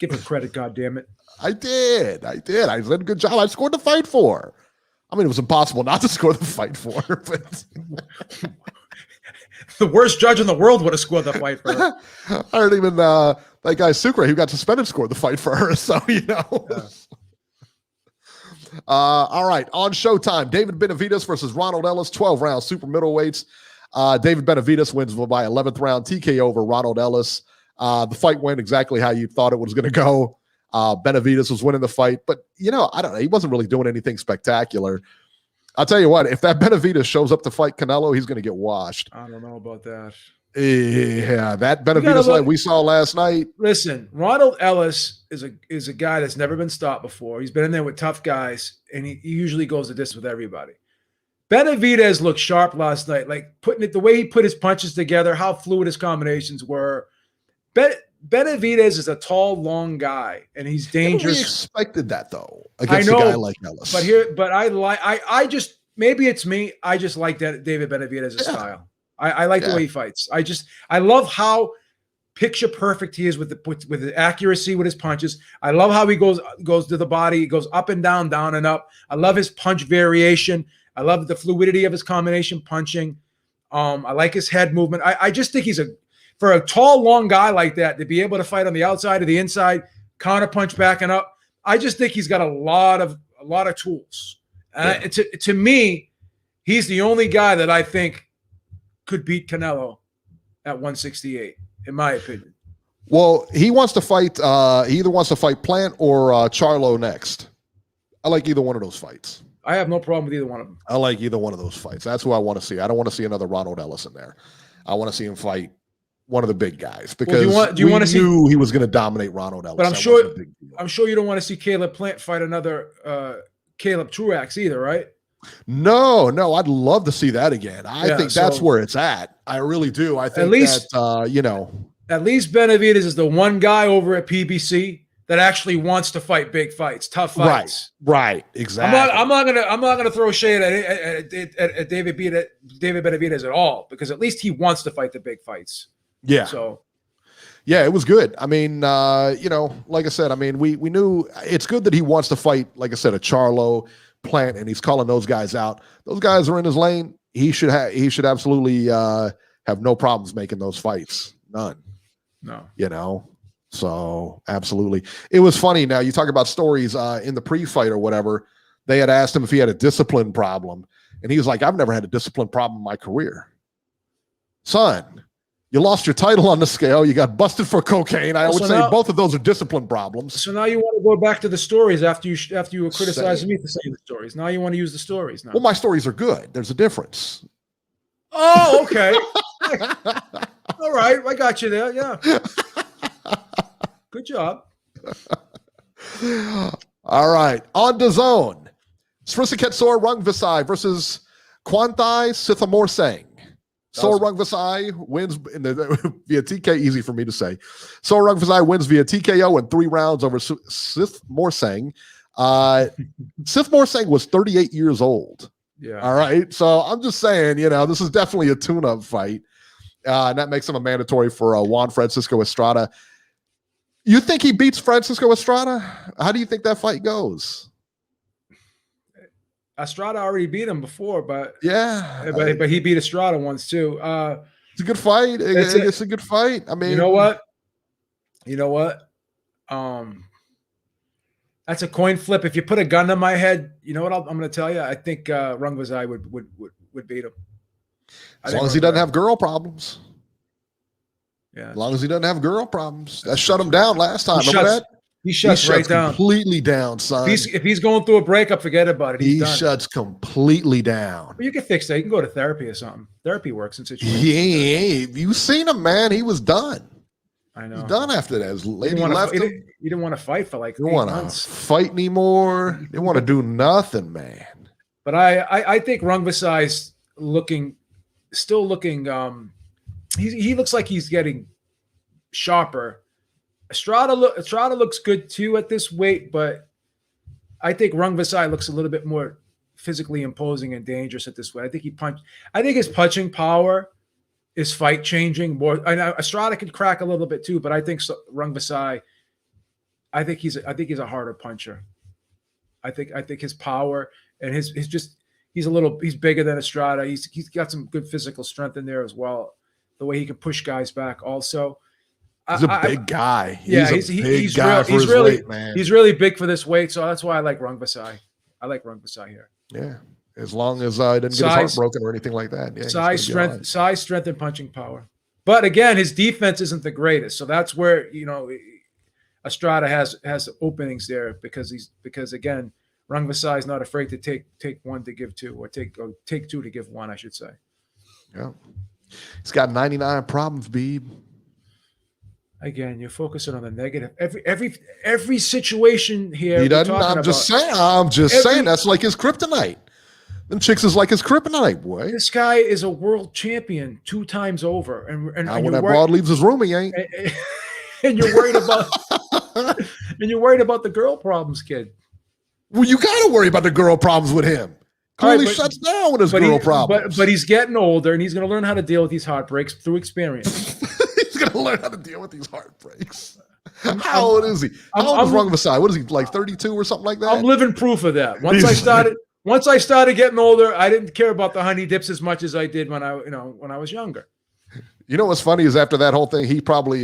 Give her credit, goddammit. I did. I did a good job. I scored the fight for her. I mean, it was impossible not to score the fight for her, but the worst judge in the world would have scored the fight for her. I heard even that guy Sucre, who got suspended, scored the fight for her. So Yeah. All right, on Showtime, David Benavidez versus Ronald Ellis, 12 rounds, super middleweights. David Benavidez wins by 11th round TKO over Ronald Ellis. The fight went exactly how you thought it was going to go. Benavidez was winning the fight, but I don't know. He wasn't really doing anything spectacular. I'll tell you what, if that Benavidez shows up to fight Canelo, he's going to get washed. I don't know about that. Yeah, that Benavidez fight we saw last night. Listen, Ronald Ellis is a guy that's never been stopped before. He's been in there with tough guys, and he usually goes the distance with everybody. Benavidez looked sharp last night, like the way he put his punches together, how fluid his combinations were. Benavidez is a tall, long guy, and he's dangerous. We expected that though against a guy like Ellis. I just maybe it's me. I just like that David Benavidez's style. I like the way he fights. I love how picture perfect he is with the accuracy with his punches. I love how he goes to the body. He goes up and down, down and up. I love his punch variation. I love the fluidity of his combination punching. I like his head movement. I just think for a tall, long guy like that to be able to fight on the outside or the inside, counter punch backing up. I just think he's got a lot of tools. And to me, he's the only guy that I think could beat Canelo at 168, in my opinion. Well, he wants to fight. He either wants to fight Plant or Charlo next. I like either one of those fights. I have no problem with either one of them. I like either one of those fights. That's who I want to see. I don't want to see another Ronald Ellis in there. I want to see him fight one of the big guys because do you want to see he was going to dominate Ronald Ellis. But I'm sure you don't want to see Caleb Plant fight another Caleb Truax either, right? No, I'd love to see that again. I think that's where it's at. I really do. I think at least Benavidez is the one guy over at PBC that actually wants to fight big fights, tough fights. Right, exactly. I'm not gonna throw shade at David Benavidez at all because at least he wants to fight the big fights. Yeah. So. Yeah, it was good. I mean, like I said, I mean, we knew it's good that he wants to fight, like I said, a Charlo, Plant, and he's calling those guys out. Those guys are in his lane. He should absolutely have no problems making those fights. None. No. You know? So absolutely. It was funny. Now you talk about stories in the pre-fight or whatever. They had asked him if he had a discipline problem. And he was like, I've never had a discipline problem in my career. Son, you lost your title on the scale. You got busted for cocaine. I would say both of those are discipline problems. So now you want to go back to the stories after you were criticizing me for saying the stories. Now you want to use the stories now. Well, my stories are good. There's a difference. Oh, okay. All right. I got you there. Yeah. Good job. All right. On the zone. Srisaketsor Rungvisai versus Kwanthai Sithamorsang. Sor Rungvisai wins via TKO. Easy for me to say. Sor Rungvisai wins via TKO in 3 rounds over Sithamorsang. Sithamorsang was 38 years old. Yeah. All right. So I'm just saying, this is definitely a tune-up fight. And that makes him a mandatory for Juan Francisco Estrada. You think he beats Francisco Estrada? How do you think that fight goes? Estrada already beat him before, but but he beat Estrada once too. It's a good fight. It's a good fight. I mean, you know what? That's a coin flip. If you put a gun to my head, you know what I'm going to tell you? I think Rungvisai would beat him. As long as he doesn't have girl problems. Yeah. As long as he doesn't have girl problems. That shut him down last time. Remember that? He shuts right down. Completely down, son. If he's going through a breakup, forget about it. He shuts completely down. Well, you can fix that. You can go to therapy or something. Therapy works in situations. Yeah, you seen him, man. He was done. I know. He's done after that. His lady left him. You didn't want to fight for like 8 months. Want to fight anymore. They want to do nothing, man. But I think Rungvisai's still looking. He looks like he's getting sharper. Estrada looks good too at this weight, but I think Rungvisai looks a little bit more physically imposing and dangerous at this weight. I think his punching power is fight changing more. I know Estrada can crack a little bit too, but I think Rungvisai. I think he's a harder puncher. I think his power and his he's bigger than Estrada. He's got some good physical strength in there as well. The way he can push guys back also. He's a big guy. He's really big for this weight, so that's why I like Rungvisai. I like Rungvisai here. Yeah, as long as I didn't get his heart broken or anything like that. Yeah, size, strength, and punching power. But again, his defense isn't the greatest, so that's where Estrada has openings there because again, Rungvisai is not afraid to take one to give two, or take two to give one, I should say. Yeah, he's got 99 problems, Beeb. Again, you're focusing on the negative. Every situation here. He doesn't. I'm just saying. That's like his kryptonite. Them chicks is like his kryptonite, boy. This guy is a world champion 2 times over, and when that broad leaves his room, he ain't. And you're worried about. And you're worried about the girl problems, kid. Well, you got to worry about the girl problems with him. Clearly shuts down with his girl problems. But he's getting older, and he's going to learn how to deal with these heartbreaks through experience. He's going to learn how to deal with these heartbreaks. How old is he? How old is Rungvisai? What is he, like 32 or something like that? I'm living proof of that. Once I started getting older, I didn't care about the honey dips as much as I did when I was younger. You know what's funny is after that whole thing, he probably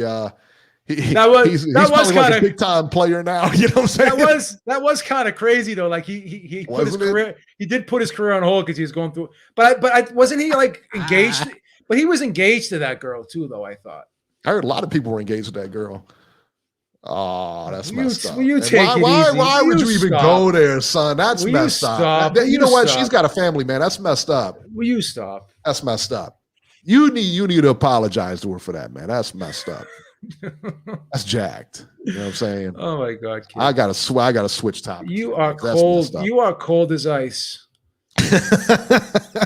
he's probably like a big time player now. You know what I'm saying? That was kind of crazy though. Like he put his career. He did put his career on hold because he was going through. But wasn't he like engaged? But he was engaged to that girl too, though. I thought. I heard a lot of people were engaged with that girl. Oh, that's messed up. Why would you even go there, son? That's messed up. You know what? She's got a family, man. That's messed up. Will you stop? That's messed up. You need to apologize to her for that, man. That's messed up. That's jacked. You know what I'm saying? Oh my God, kid. I gotta switch topics. You are cold. You are cold as ice.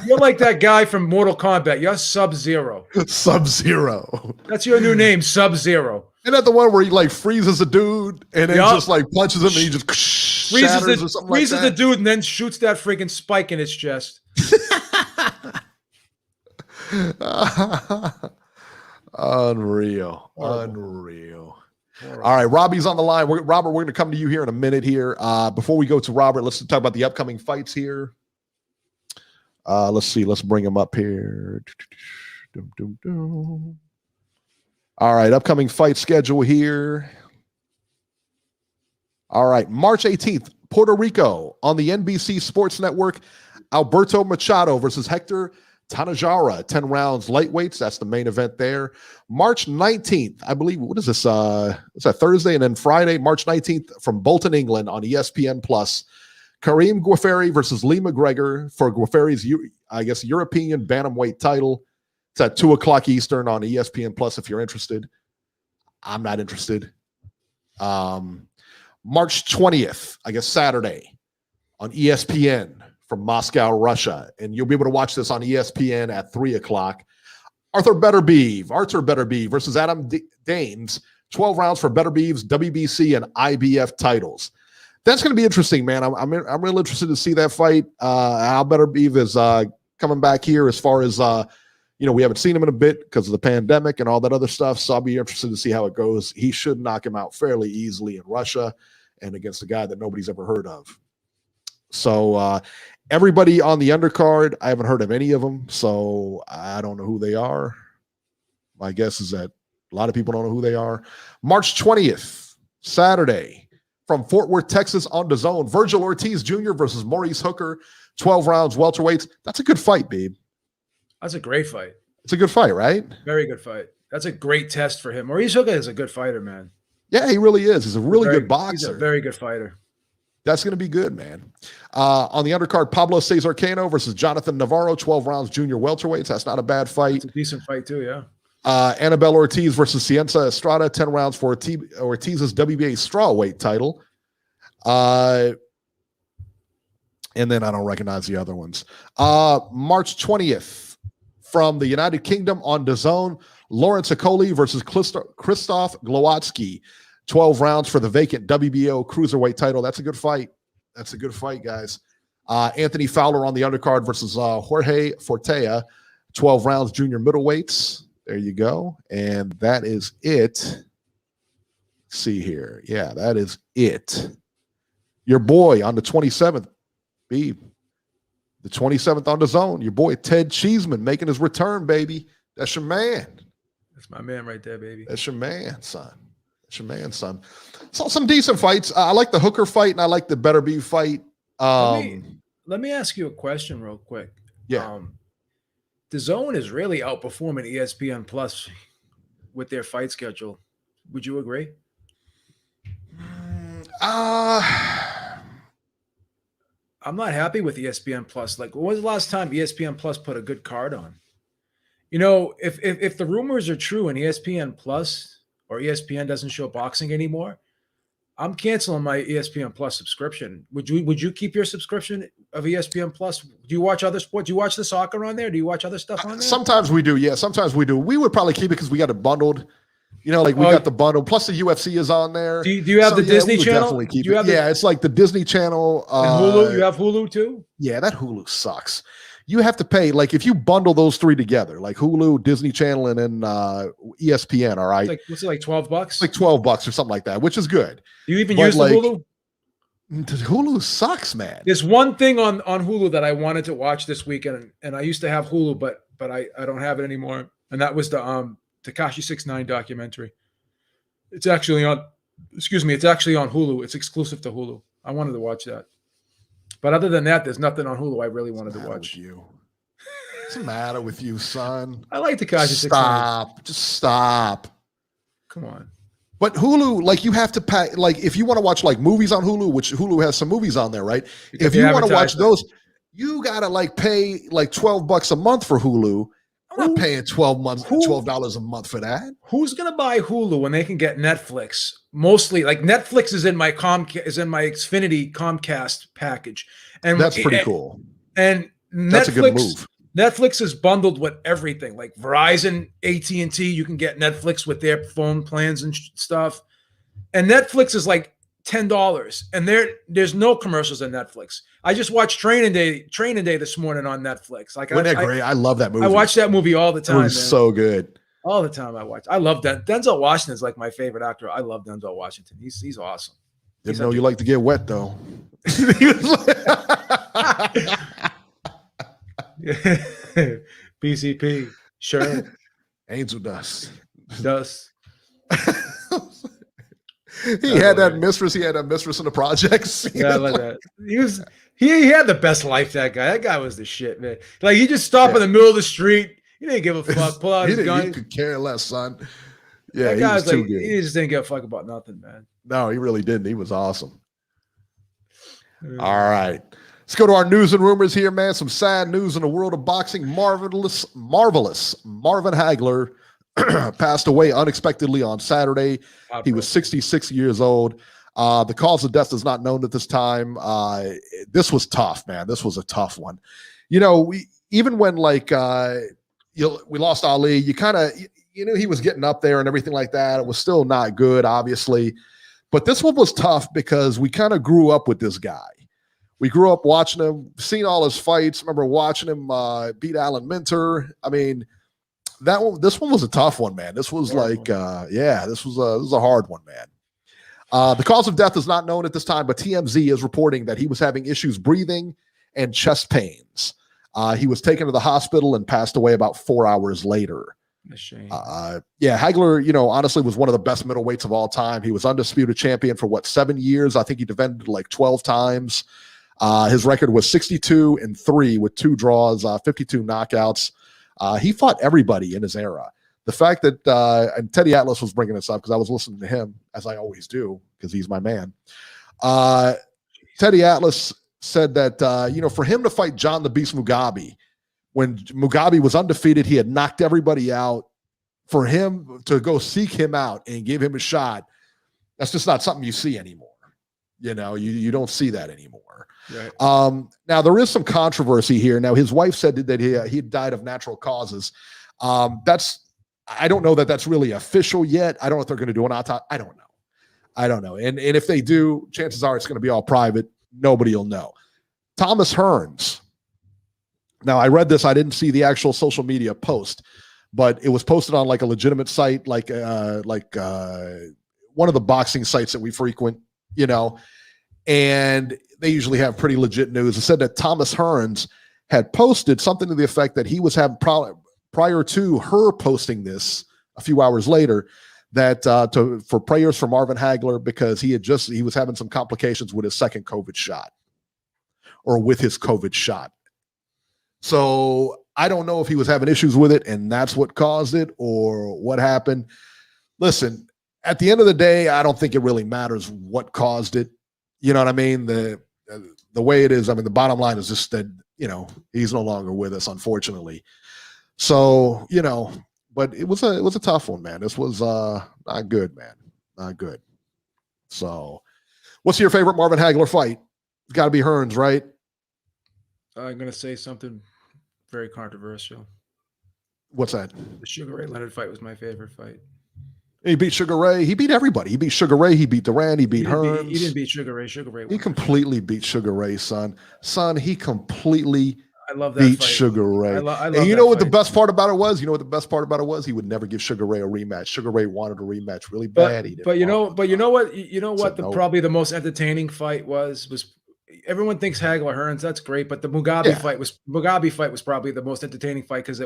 You're like that guy from Mortal Kombat. You're Sub-Zero. Sub-Zero. That's your new name, Sub-Zero. Isn't that the one where he like freezes a dude and then just like punches him and he just freezes the dude and then shoots that freaking spike in his chest? Unreal. All right, Robbie's on the line. Robert, we're going to come to you here in a minute here. Before we go to Robert, let's talk about the upcoming fights here. Let's see. Let's bring him up here. Dum, dum, dum. All right, upcoming fight schedule here. All right, March 18th, Puerto Rico on the NBC Sports Network. Alberto Machado versus Hector Tanajara, 10 rounds lightweights. That's the main event there. March 19th, I believe, what is this? It's a Thursday and then Friday, March 19th from Bolton, England on ESPN+. Kareem Gueferi versus Lee McGregor for Gueferi's, I guess, European bantamweight title. It's at 2 o'clock Eastern on ESPN+ if you're interested. I'm not interested. March 20th, I guess Saturday, on ESPN from Moscow, Russia. And you'll be able to watch this on ESPN at 3 o'clock. Arthur Beterbiev versus Adam Dames, 12 rounds for Beterbiev's WBC and IBF titles. That's going to be interesting, man. I'm real interested to see that fight. Al Beterbiev is coming back here as far as, we haven't seen him in a bit because of the pandemic and all that other stuff. So I'll be interested to see how it goes. He should knock him out fairly easily in Russia and against a guy that nobody's ever heard of. So everybody on the undercard, I haven't heard of any of them. So I don't know who they are. My guess is that a lot of people don't know who they are. March 20th, Saturday, from Fort Worth, Texas on DAZN, Virgil Ortiz Jr. versus Maurice Hooker, 12 rounds welterweights. That's a good fight, babe. That's a great fight. It's a good fight, right? Very good fight. That's a great test for him. Maurice Hooker is a good fighter, man. Yeah, he really is. He's a really good boxer. He's a very good fighter. That's going to be good, man. On the undercard, Pablo Cesar Cano versus Jonathan Navarro, 12 rounds junior welterweights. That's not a bad fight. It's a decent fight too, yeah. Annabelle Ortiz versus Ciencia Estrada, 10 rounds for Ortiz's WBA strawweight title. And then I don't recognize the other ones. March 20th, from the United Kingdom on DAZN, Lawrence Okoli versus Krzysztof Glowatsky, 12 rounds for the vacant WBO cruiserweight title. That's a good fight. That's a good fight, guys. Anthony Fowler on the undercard versus Jorge Fortea, 12 rounds junior middleweights. There you go. And that is it. Let's see here. Yeah, that is it. Your boy on the 27th, Beeb. The 27th on DAZN, your boy Ted Cheeseman making his return, baby. That's your man. That's my man right there, baby. That's your man, son. That's your man, son. Saw some decent fights. I like the Hooker fight and I like the Beterbiev fight. Let me ask you a question real quick. Yeah. DAZN is really outperforming ESPN Plus with their fight schedule. Would you agree? I'm not happy with ESPN Plus. Like, when was the last time ESPN Plus put a good card on? If the rumors are true and ESPN Plus or ESPN doesn't show boxing anymore, I'm canceling my ESPN Plus subscription. Would you keep your subscription of ESPN Plus? Do you watch other sports? Do you watch the soccer on there? Do you watch other stuff on there? Sometimes we do. Yeah, sometimes we do. We would probably keep it because we got it bundled. We got the bundle. Plus the UFC is on there. Do you have the Disney Channel? Definitely keep it. It's like the Disney Channel. And Hulu? You have Hulu too? Yeah, that Hulu sucks. You have to pay, like, if you bundle those three together, like Hulu, Disney Channel, and then ESPN, all right? What's it, like $12? It's like $12 or something like that, which is good. Do you even use the Hulu? Hulu sucks, man. There's one thing on Hulu that I wanted to watch this weekend, and I used to have Hulu, but I don't have it anymore. And that was the Tekashi 6ix9ine documentary. It's actually on Hulu. It's exclusive to Hulu. I wanted to watch that. But other than that, there's nothing on Hulu I really wanted to watch. What's the matter with you, son? I like Tekashi 6ix9ine. Stop. Just stop. Come on. But Hulu, like, you have to pay, like, if you want to watch like movies on Hulu, which Hulu has some movies on there, right? If you want to watch those, you gotta like pay like $12 a month for Hulu. I'm not paying $12 a month for that. Who's gonna buy Hulu when they can get Netflix? Mostly, like, Netflix is in my Xfinity Comcast package, and that's pretty cool. And that's a good move. Netflix is bundled with everything, like Verizon, AT&T. You can get Netflix with their phone plans and stuff. And Netflix is like $10, and there's no commercials on Netflix. I just watched Training Day this morning on Netflix. Like, wasn't that great? I love that movie. I watch that movie all the time. It was so good. All the time I watch. I love that. Denzel Washington is like my favorite actor. I love Denzel Washington. He's awesome. Didn't know you like to get wet though. BCP. Sure. Angel Dust. Dust. He had that mistress. He had that mistress in the projects. Yeah, I like that. He had the best life. That guy was the shit, man. Like he just stopped in the middle of the street. He didn't give a fuck. Pull out his gun. He could care less, son. Yeah, that he guy was too good. He just didn't give a fuck about nothing, man. No, he really didn't. He was awesome. All right. Let's go to our news and rumors here, man. Some sad news in the world of boxing. Marvelous Marvin Hagler passed away unexpectedly on Saturday. He was 66 years old. The cause of death is not known at this time. This was tough, man. This was a tough one. You know, even when we lost Ali, you kind of knew he was getting up there and everything like that. It was still not good, obviously. But this one was tough because we kind of grew up with this guy. We grew up watching him, seeing all his fights. Remember watching him beat Alan Minter. I mean, this one was a tough one, man. This was this was a hard one, man. The cause of death is not known at this time, but TMZ is reporting that he was having issues breathing and chest pains. He was taken to the hospital and passed away about 4 hours later. A shame. Hagler, honestly was one of the best middleweights of all time. He was undisputed champion for 7 years? I think he defended like 12 times. His record was 62-3 with 2 draws, 52 knockouts. He fought everybody in his era. The fact that, and Teddy Atlas was bringing this up because I was listening to him, as I always do, because he's my man. Teddy Atlas said that, for him to fight John the Beast Mugabe, when Mugabe was undefeated, he had knocked everybody out. For him to go seek him out and give him a shot, that's just not something you see anymore. You don't see that anymore. Right. Now, there is some controversy here. Now, his wife said that he had died of natural causes. I don't know that that's really official yet. I don't know if they're going to do an autopsy. I don't know. And if they do, chances are it's going to be all private. Nobody will know. Thomas Hearns. Now, I read this. I didn't see the actual social media post, but it was posted on like a legitimate site, like one of the boxing sites that we frequent, and they usually have pretty legit news. It said that Thomas Hearns had posted something to the effect that he was having prior to her posting this a few hours later, that for prayers for Marvin Hagler, because he was having some complications with his second COVID shot, or with his COVID shot. So I don't know if he was having issues with it and that's what caused it or what happened. Listen, at the end of the day, I don't think it really matters what caused it. You know what I mean? The way it is, the bottom line is just that, he's no longer with us, unfortunately. So, but it was a tough one, man. This was not good, man. Not good. So what's your favorite Marvin Hagler fight? It's got to be Hearns, right? I'm going to say something very controversial. What's that? The Sugar Ray Leonard fight was my favorite fight. He beat Sugar Ray. He beat everybody. He beat Sugar Ray. He beat Duran. He beat Hearns. He didn't beat Sugar Ray. Sugar Ray. He completely beat Sugar Ray, son. He completely love that beat fight. Sugar Ray. I love and you know what fight. the best part about it was? He would never give Sugar Ray a rematch. Sugar Ray wanted a rematch really bad. But you know what? Probably the most entertaining fight was. Everyone thinks Hagler Hearns, that's great, but the Mugabe fight was probably the most entertaining fight because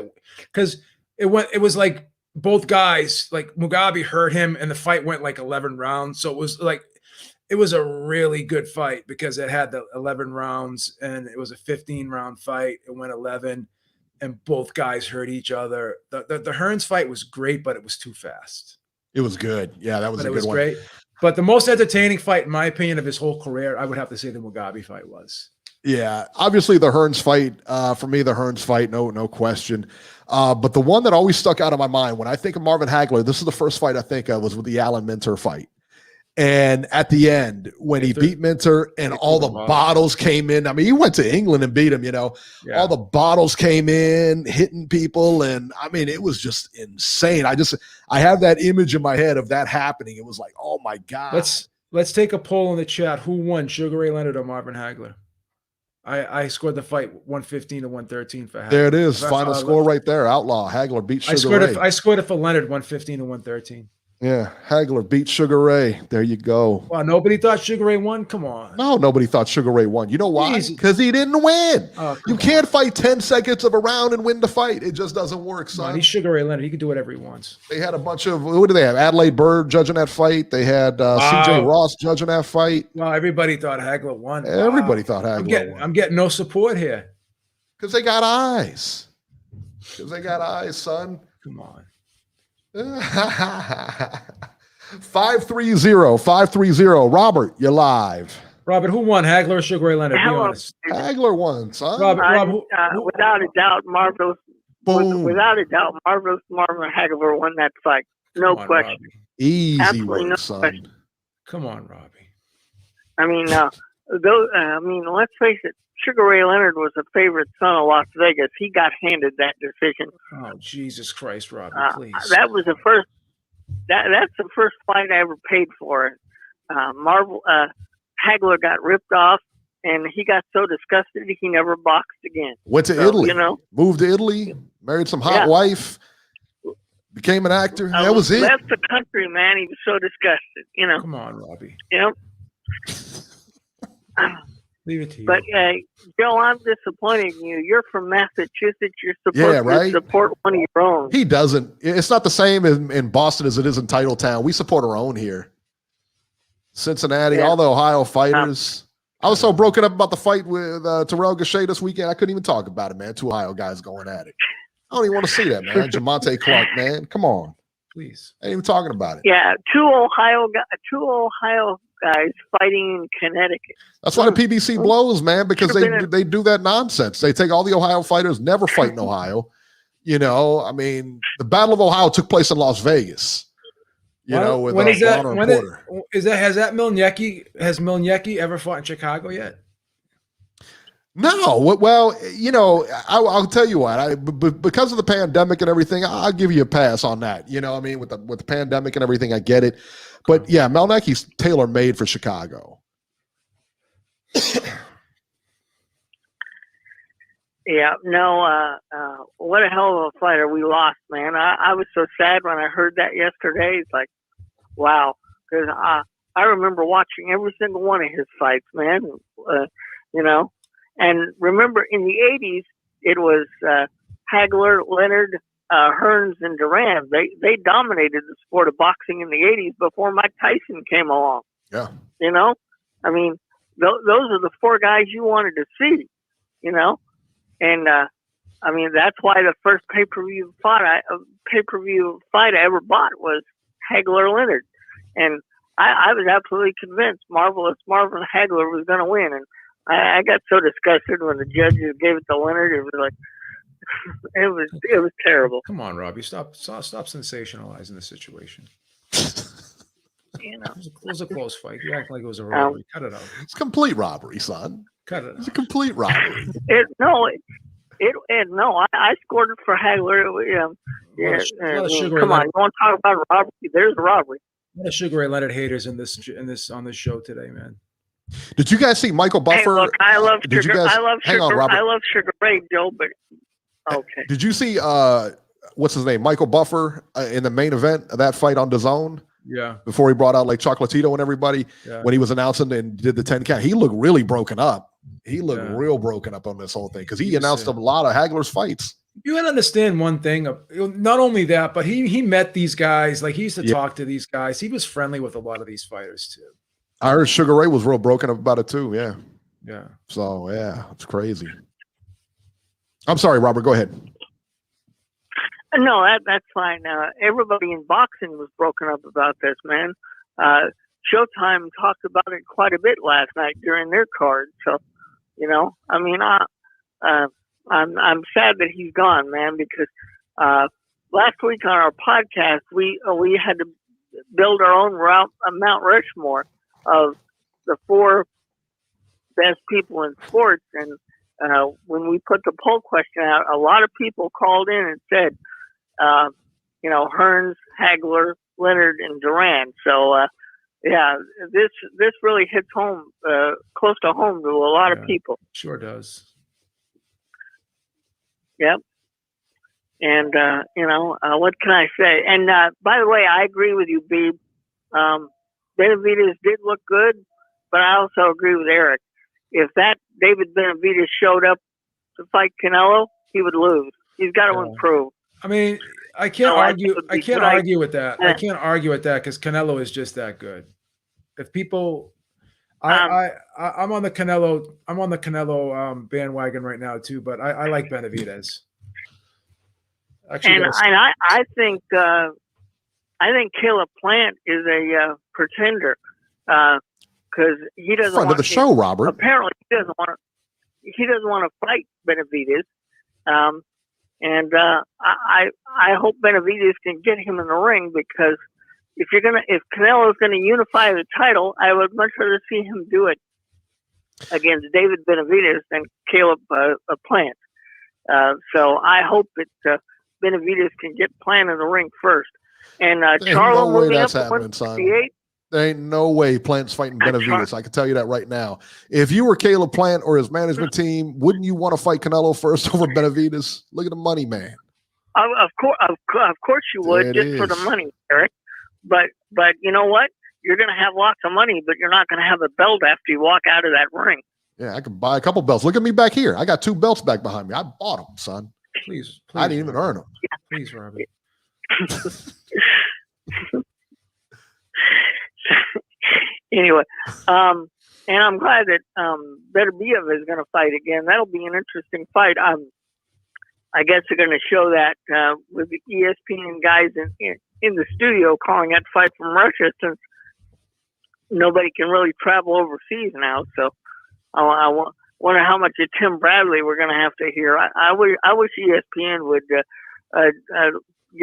it was like both guys, like Mugabe hurt him and the fight went like 11 rounds. So it was a really good fight because it had the 11 rounds and it was a 15-round fight. It went 11 and both guys hurt each other. The Hearns fight was great, but it was too fast. It was good. Yeah, that was a good one. Great. But the most entertaining fight, in my opinion, of his whole career, I would have to say the Mugabe fight was. Yeah, obviously the Hearns fight, for me, no question. But the one that always stuck out of my mind when I think of Marvin Hagler, this is the first fight I think of, was with the Alan Minter fight. And at the end, when he beat Minter and all the bottles came in, he went to England and beat him, all the bottles came in, hitting people. And it was just insane. I have that image in my head of that happening. It was like, oh my God. Let's take a poll in the chat. Who won, Sugar Ray Leonard or Marvin Hagler? I scored the fight 115-113 for Hagler. There it is. Final score right there. Outlaw. Hagler beat Sugar Ray. I scored it for Leonard 115-113. Yeah, Hagler beat Sugar Ray. There you go. Well, nobody thought Sugar Ray won. Come on. No, nobody thought Sugar Ray won. You know why? Jesus. Because he didn't win. Oh, you can't fight 10 seconds of a round and win the fight. It just doesn't work, son. He's Sugar Ray Leonard. He can do whatever he wants. They had a bunch of, who did they have? Adelaide Bird judging that fight. They had CJ Ross judging that fight. Well, everybody thought Hagler won. Everybody thought Hagler won. I'm getting no support here. Because they got eyes. Because they got eyes, son. Come on. 530. Robert, you're live. Robert, who won, Hagler or Sugar Ray Leonard? Be honest. Hagler won, son. Robert, without a doubt, Marvelous Marvin Hagler won that fight. No question. Robbie. Easy Absolutely win, no son. question. Come on, Robbie. I mean, let's face it. Sugar Ray Leonard was a favorite son of Las Vegas. He got handed that decision. Oh, Jesus Christ, Robbie, please. That was the first. That's the first fight I ever paid for. Hagler got ripped off, and he got so disgusted he never boxed again. Went to Italy. Moved to Italy, married some hot wife, became an actor. That was it. Left the country, man. He was so disgusted. Come on, Robbie. Leave it to you. But Joe, I'm disappointed in you. You're from Massachusetts. You're supposed to support one of your own. He doesn't. It's not the same in Boston as it is in Titletown. We support our own here. Cincinnati, all the Ohio fighters. I was so broken up about the fight with Terrell Gachet this weekend. I couldn't even talk about it, man. Two Ohio guys going at it. I don't even want to see that, man. Jamonte Clark, man. Come on. Please. I ain't even talking about it. Yeah, two Ohio guys fighting in Connecticut. That's why the PBC blows, man, because they do that nonsense. They take all the Ohio fighters, never fight in Ohio. I mean, the Battle of Ohio took place in Las Vegas. With when is that? Has Milniecki ever fought in Chicago yet? No. Well, I'll tell you what. Because of the pandemic and everything, I'll give you a pass on that. I mean, with the pandemic and everything, I get it. But yeah, Milniecki's tailor-made for Chicago. Yeah, no, what a hell of a fighter we lost, man. I was so sad when I heard that yesterday. It's like, wow, because I remember watching every single one of his fights, man. And remember in the 80s, it was Hagler, Leonard, Hearns, and Duran. They dominated the sport of boxing in the 80s before Mike Tyson came along. Yeah. I mean, those are the four guys you wanted to see, And I mean, that's why the first pay-per-view fight I ever bought was Hagler Leonard, and I was absolutely convinced Marvelous Marvin Hagler was going to win, and I got so disgusted when the judges gave it to Leonard. It was like it was terrible. Come on, Robbie, stop sensationalizing the situation. It was a close fight. You act like it was a robbery. Cut it out. It's complete robbery, son. Cut it out. It's a complete robbery. I scored it for Hagler. Come on, you want to talk about robbery? There's a robbery. A lot of Sugar Ray Leonard haters on this show today, man. Did you guys see Michael Buffer? Hey, look, I love Sugar Ray, Joe, but okay. Did you see what's his name? Michael Buffer in the main event of that fight on DAZN? Yeah. Before he brought out like Chocolatito and everybody, when he was announcing and did the 10 count, he looked really broken up. He looked real broken up on this whole thing because he announced a lot of Hagler's fights. You got to understand one thing. Not only that, but he met these guys. Like he used to talk to these guys. He was friendly with a lot of these fighters too. I heard Sugar Ray was real broken up about it too. Yeah. Yeah. So yeah, it's crazy. I'm sorry, Robert. Go ahead. No, that's fine. Everybody in boxing was broken up about this, man. Showtime talked about it quite a bit last night during their card. So, I mean, I'm sad that he's gone, man, because last week on our podcast we had to build our own Mount Rushmore of the four best people in sports, and when we put the poll question out, a lot of people called in and said, Hearns, Hagler, Leonard, and Duran. So, this really hits home, close to home to a lot of people. Sure does. Yep. And what can I say? And by the way, I agree with you, Beeb. Benavidez did look good, but I also agree with Eric. If that David Benavidez showed up to fight Canelo, he would lose. He's got to improve. I mean, I can't argue. I can't argue with that. I can't argue with that because Canelo is just that good. If people, I'm on the Canelo. I'm on the Canelo bandwagon right now too. But I like Benavidez. Actually, I think Caleb Plant is a pretender because he doesn't friend want of the show, Robert. Apparently, he doesn't want to fight Benavidez. I hope Benavidez can get him in the ring because if Canelo's gonna unify the title, I would much rather see him do it against David Benavidez than Caleb Plant. So I hope that Benavidez can get Plant in the ring first. And Charlo moving up to 168. There ain't no way Plant's fighting Benavidez. I can tell you that right now. If you were Caleb Plant or his management team, wouldn't you want to fight Canelo first over Benavidez? Look at the money, man. Of course you would, for the money, Eric. But you know what? You're going to have lots of money, but you're not going to have a belt after you walk out of that ring. Yeah, I can buy a couple belts. Look at me back here. I got 2 belts back behind me. I bought them, son. Please I didn't even earn them. Yeah. Please, Robert. Anyway, and I'm glad that Beterbiev is going to fight again. That'll be an interesting fight. I guess they're going to show that with the ESPN guys in the studio calling that fight from Russia, since nobody can really travel overseas now. So I wonder how much of Tim Bradley we're going to have to hear. I wish ESPN would get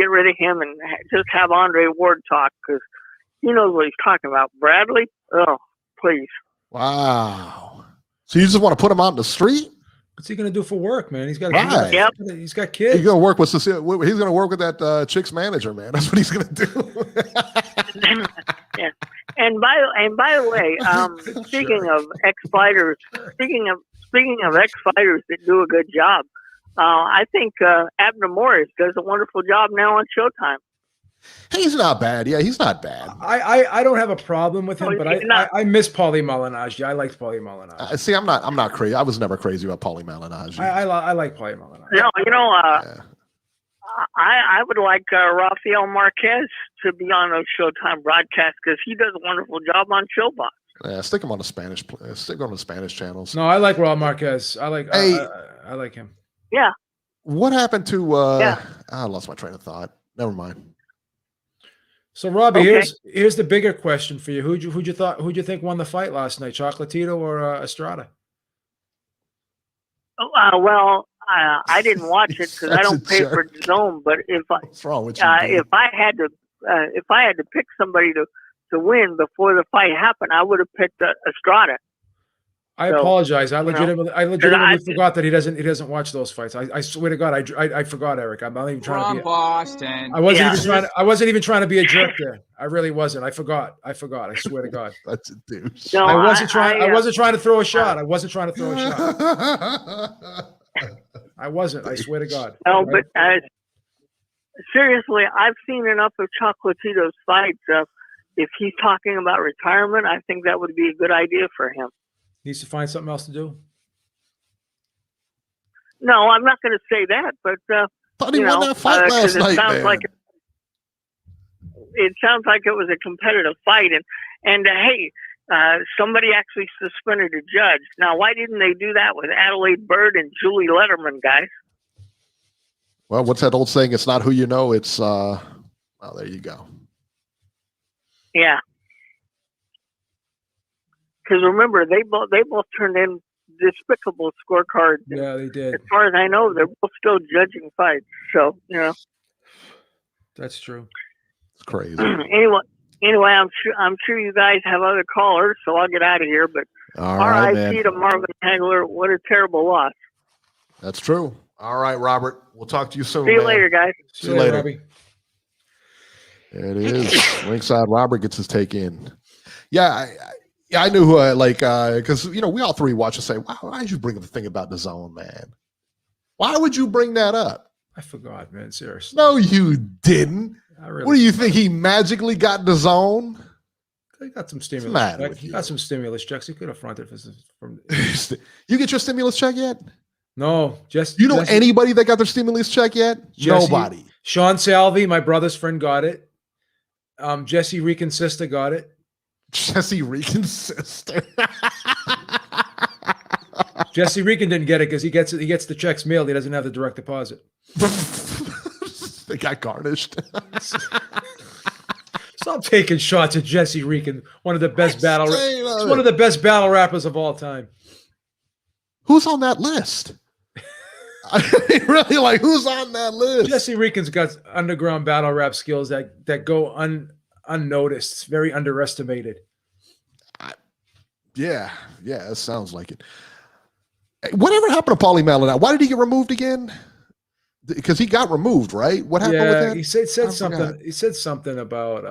rid of him and just have Andre Ward talk, because he knows what he's talking about. Bradley? Oh, please. Wow. So you just want to put him out in the street? What's he going to do for work, man? He's got Yep. He's got kids. He's going to work with Cecilia. He's going to work with that chick's manager, man. That's what he's going to do. Yeah. And by the way, speaking of ex-fighters, speaking of ex-fighters that do a good job, I think Abner Morris does a wonderful job now on Showtime. He's not bad. Yeah, he's not bad. I don't have a problem with him, but I miss Paulie Malignaggi. I liked Paulie Malignaggi. See, I'm not crazy. I was never crazy about Paulie Malignaggi. I like Paulie Malignaggi. Yeah. I would like Rafael Marquez to be on those Showtime broadcasts because he does a wonderful job on Showbox. Yeah, stick him on the Spanish. Stick on the Spanish channels. No, I like Raul Marquez. I like him. Yeah. What happened to? I lost my train of thought. Never mind. So, Robbie, here's the bigger question for you. Who'd you think won the fight last night, Chocolatito or Estrada? I didn't watch it because I don't pay for DAZN. But what's wrong with you? If I had to pick somebody to win before the fight happened, I would have picked Estrada. I apologize. I legitimately forgot that he doesn't watch those fights. I swear to God, I forgot, Eric. I'm not even trying to be Boston. I wasn't even trying to be a jerk there. I really wasn't. I forgot. I swear to God. That's a douche. No, I wasn't trying to throw a shot. I wasn't trying to throw a shot. I wasn't. I swear to God. No, but seriously, I've seen enough of Chocolatito's fights. If he's talking about retirement, I think that would be a good idea for him. Needs to find something else to do. No, I'm not going to say that, but he won that fight last night, it sounds like it was a competitive fight, and hey, somebody actually suspended a judge. Now, why didn't they do that with Adelaide Bird and Julie Letterman, guys? Well, what's that old saying? It's not who you know. It's there you go. Yeah. Because remember, they both turned in despicable scorecards. Yeah, they did. As far as I know, they're both still judging fights. So that's true. It's crazy. Anyway, I'm sure you guys have other callers, so I'll get out of here. But R.I.P. to Marvin Hagler. What a terrible loss. That's true. All right, Robert. We'll talk to you soon. See you later, guys. See you later, Robbie. There it is. Ringside Robert gets his take in. Yeah, I knew who because we all three watch and say, "Wow, why did you bring up the thing about DAZN, man? Why would you bring that up?" I forgot, man. Seriously. No, you didn't. What do you think? He magically got the zone? He got some stimulus checks. He got some stimulus checks. He could have fronted from. You get your stimulus check yet? No, you know anybody that got their stimulus check yet? Nobody. Sean Salvi, my brother's friend, got it. Jesse Rican's sister got it. Jesse Rican's sister. Jesse Rican didn't get it because he gets the checks mailed. He doesn't have the direct deposit. They got garnished. Stop taking shots at Jesse Rican, one of the best one of the best battle rappers of all time. Who's on that list? I mean, really, like, who's on that list? Jesse Rican's got underground battle rap skills that go unnoticed. It's very underestimated. Yeah, it sounds like it. Whatever happened to Paulie Malignaggi? Why did he get removed again? Because he got removed, right? What happened with that? He said something. Forgot. He said something about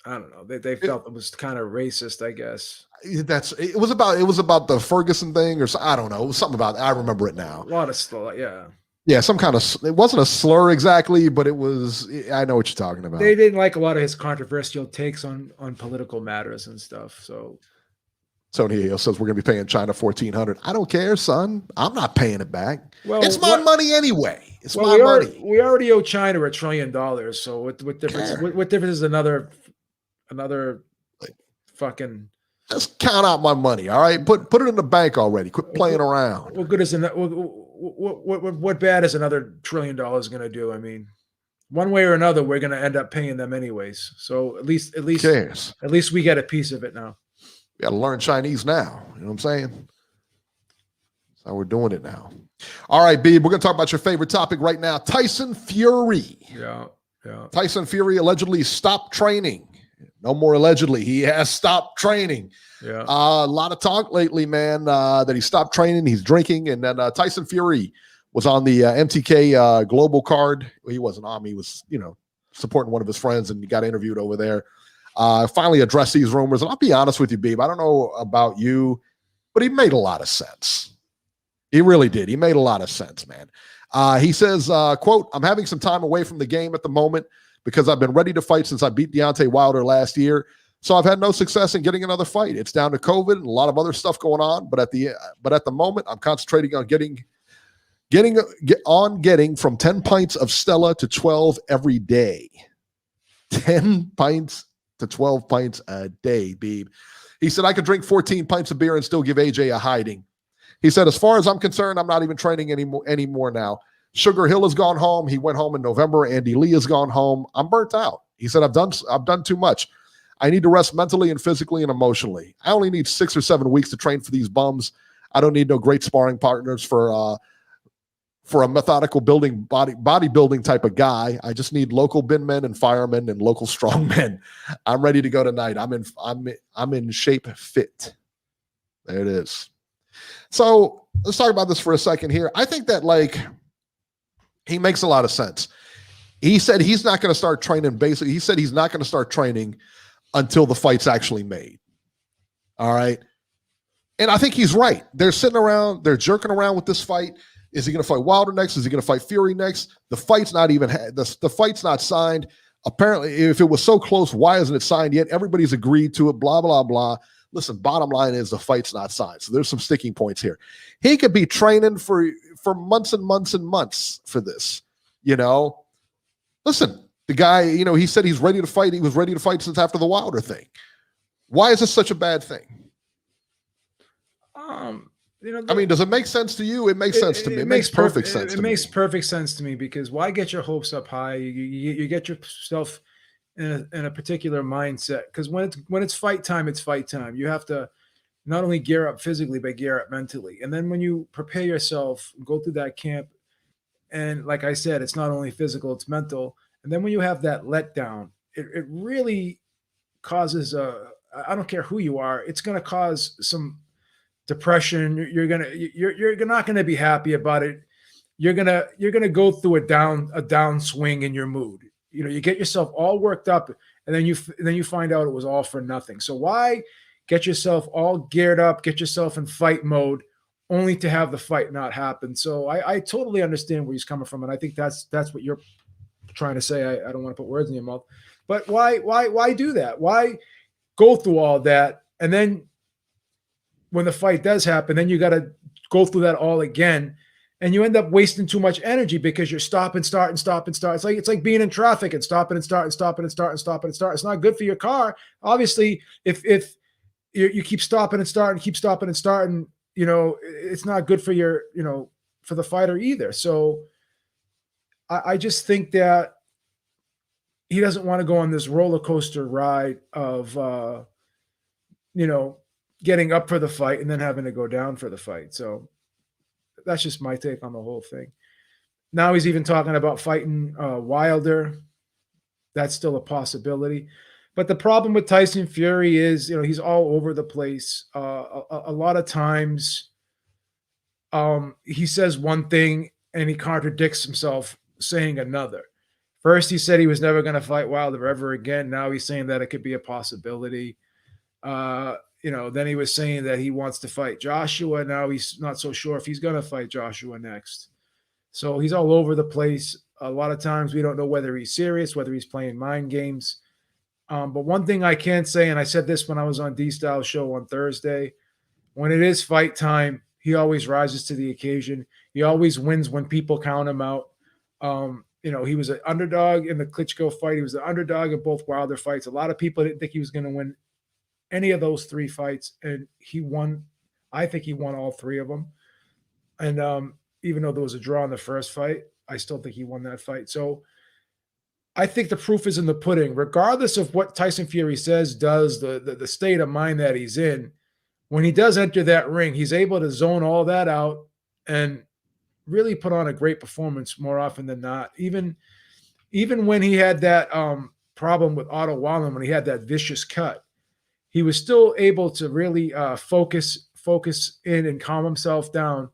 I don't know. They felt it was kind of racist, I guess. It was about the Ferguson thing, or I don't know. It was something about it. I remember it now. A lot of stuff, yeah. Yeah, some kind of. It wasn't a slur exactly, but it was. I know what you're talking about. They didn't like a lot of his controversial takes on political matters and stuff. So Tony Hill says we're going to be paying China $1,400. I don't care, son. I'm not paying it back. Well, it's my money anyway. It's my money. We already owe China $1 trillion. So what difference? What difference is another fucking? Just count out my money. All right, put it in the bank already. Quit playing around. What good is what bad is another $1 trillion going to do? I mean, one way or another, we're going to end up paying them anyways. So at least we get a piece of it now. We got to learn Chinese now. You know what I'm saying? That's how we're doing it now. All right, Beeb, we're going to talk about your favorite topic right now. Tyson Fury. Yeah. Tyson Fury allegedly stopped training. No more allegedly. He has stopped training. Yeah. A lot of talk lately, man, that he stopped training. He's drinking. And then Tyson Fury was on the MTK Global card. Well, he wasn't on. He was, supporting one of his friends, and he got interviewed over there. Finally addressed these rumors. And I'll be honest with you, Beeb, I don't know about you, but he made a lot of sense. He really did. He made a lot of sense, man. He says, quote, "I'm having some time away from the game at the moment because I've been ready to fight since I beat Deontay Wilder last year. So I've had no success in getting another fight. It's down to COVID and a lot of other stuff going on. But at the moment, I'm concentrating on getting from 10 pints of Stella to 12 every day. 10 pints to 12 pints a day, Beeb." He said, "I could drink 14 pints of beer and still give AJ a hiding." He said, "As far as I'm concerned, I'm not even training anymore now. Sugar Hill has gone home. He went home in November. Andy Lee has gone home. I'm burnt out." He said, I've done too much. I need to rest mentally and physically and emotionally. I only need 6 or 7 weeks to train for these bums. I don't need no great sparring partners for a methodical bodybuilding type of guy. I just need local bin men and firemen and local strong men. I'm ready to go tonight. I'm in shape fit." There it is. So let's talk about this for a second here. I think that he makes a lot of sense. He said he's not going to start training. Basically, he said he's not going to start training until the fight's actually made. All right. And I think he's right. They're sitting around, they're jerking around with this fight. Is he going to fight Wilder next? Is he going to fight Fury next? The fight's not even the fight's not signed. Apparently, if it was so close, why isn't it signed yet? Everybody's agreed to it, blah, blah, blah. Listen, bottom line is the fight's not signed. So there's some sticking points here. He could be training for months and months and months for this, Listen, the guy, he said he's ready to fight. He was ready to fight since after the Wilder thing. Why is this such a bad thing? Does it make sense to you? It makes sense to me. It makes perfect sense. It makes perfect sense to me, because why get your hopes up high? You get yourself in a particular mindset, because when it's fight time, it's fight time. You have to not only gear up physically, but gear up mentally. And then when you prepare yourself, go through that camp, and like I said, it's not only physical, it's mental. And then when you have that letdown, it really causes I don't care who you are, it's going to cause some depression. You're not going to be happy about it. You're going to go through a downswing in your mood. You get yourself all worked up, and then you find out it was all for nothing. So why get yourself all geared up, get yourself in fight mode, only to have the fight not happen. So I totally understand where he's coming from, and I think that's what you're trying to say. I don't want to put words in your mouth, but why do that? Why go through all that, and then when the fight does happen, then you got to go through that all again, and you end up wasting too much energy because you're stop and start and stop and start. It's like being in traffic and stopping and start and stopping and start and stopping and start. It's not good for your car. Obviously, if you keep stopping and starting, keep stopping and starting, it's not good for your, for the fighter either. So I just think that he doesn't want to go on this roller coaster ride of, getting up for the fight and then having to go down for the fight. So that's just my take on the whole thing. Now he's even talking about fighting Wilder. That's still a possibility. But the problem with Tyson Fury is, he's all over the place. A lot of times he says one thing and he contradicts himself saying another. First, he said he was never going to fight Wilder ever again. Now he's saying that it could be a possibility. Then he was saying that he wants to fight Joshua. Now he's not so sure if he's going to fight Joshua next. So he's all over the place. A lot of times we don't know whether he's serious, whether he's playing mind games. But one thing I can say, and I said this when I was on D-Style's show on Thursday, when it is fight time, he always rises to the occasion. He always wins when people count him out. He was an underdog in the Klitschko fight. He was the underdog in both Wilder fights. A lot of people didn't think he was going to win any of those three fights, and he won. I think he won all three of them. And even though there was a draw in the first fight, I still think he won that fight. So I think the proof is in the pudding. Regardless of what Tyson Fury says, does, the state of mind that he's in, when he does enter that ring, he's able to zone all that out and really put on a great performance more often than not. Even when he had that problem with Otto Wallen, when he had that vicious cut, he was still able to really focus in and calm himself down,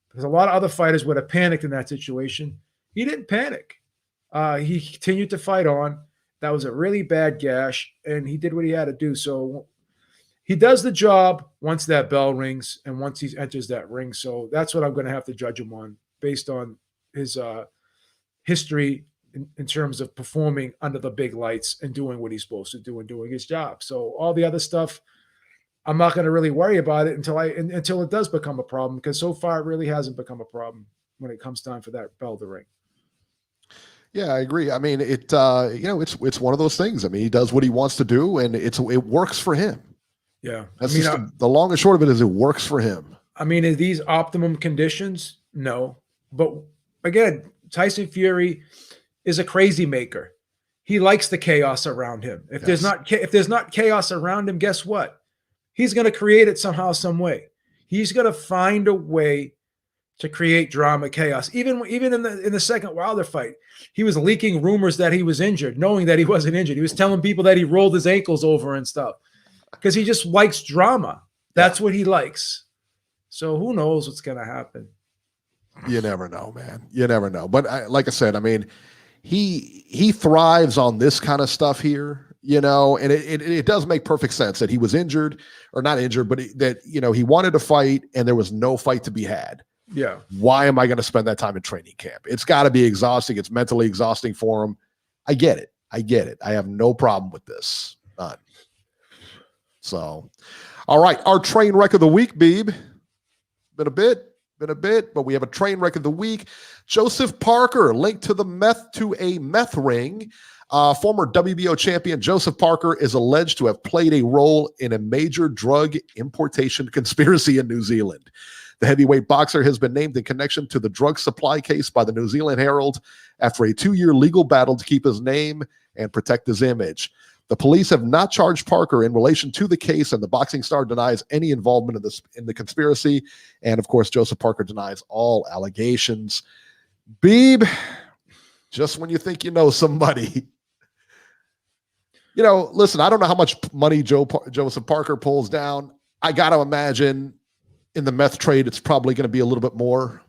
because a lot of other fighters would have panicked in that situation. He didn't panic. He continued to fight on. That was a really bad gash, and he did what he had to do. So he does the job once that bell rings and once he enters that ring. So that's what I'm going to have to judge him on, based on his history in terms of performing under the big lights and doing what he's supposed to do and doing his job. So all the other stuff, I'm not going to really worry about it until it does become a problem, because so far it really hasn't become a problem when it comes time for that bell to ring. Yeah, I agree. I mean, it's one of those things. I mean, he does what he wants to do, and it works for him. Yeah. That's the long and short of it is it works for him. I mean, are these optimum conditions? No. But again, Tyson Fury is a crazy maker. He likes the chaos around him. If there's not chaos around him, guess what? He's going to create it somehow, some way. He's going to find a way to create drama, chaos. Even in the second Wilder fight, he was leaking rumors that he was injured, knowing that he wasn't injured. He was telling people that he rolled his ankles over and stuff, because he just likes drama. That's what he likes. So who knows what's going to happen? You never know, man. You never know. But like I said, I mean, he thrives on this kind of stuff here, and it does make perfect sense that he was injured, or not injured, but he wanted to fight and there was no fight to be had. Yeah. Why am I going to spend that time in training camp? It's got to be exhausting. It's mentally exhausting for him. I get it. I have no problem with this. None. So, all right. Our train wreck of the week, Beeb. Been a bit, but we have a train wreck of the week. Joseph Parker, linked to a meth ring. Former WBO champion Joseph Parker is alleged to have played a role in a major drug importation conspiracy in New Zealand. The heavyweight boxer has been named in connection to the drug supply case by the New Zealand Herald after a 2-year legal battle to keep his name and protect his image. The police have not charged Parker in relation to the case, and the boxing star denies any involvement in the conspiracy. And, of course, Joseph Parker denies all allegations. Beeb, just when you think you know somebody. Listen, I don't know how much money Joseph Parker pulls down. I got to imagine in the meth trade, it's probably going to be a little bit more.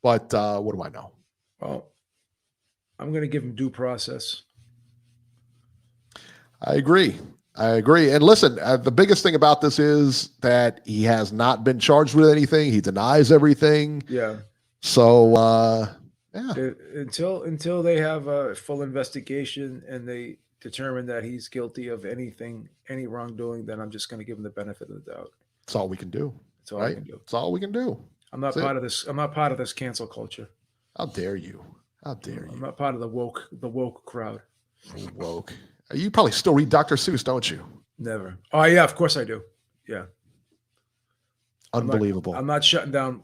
But what do I know? Well, I'm going to give him due process. I agree. I agree. And listen, the biggest thing about this is that he has not been charged with anything. He denies everything. Yeah. So, yeah. Until they have a full investigation and they determine that he's guilty of anything, any wrongdoing, then I'm just going to give him the benefit of the doubt. That's all we can do. That's all right? I can do. That's all we can do. I'm not part of this. I'm not part of this cancel culture. How dare you? How dare you? I'm not part of the woke crowd. Woke. You probably still read Dr. Seuss, don't you? Never. Oh yeah, of course I do. Yeah. Unbelievable. I'm not shutting down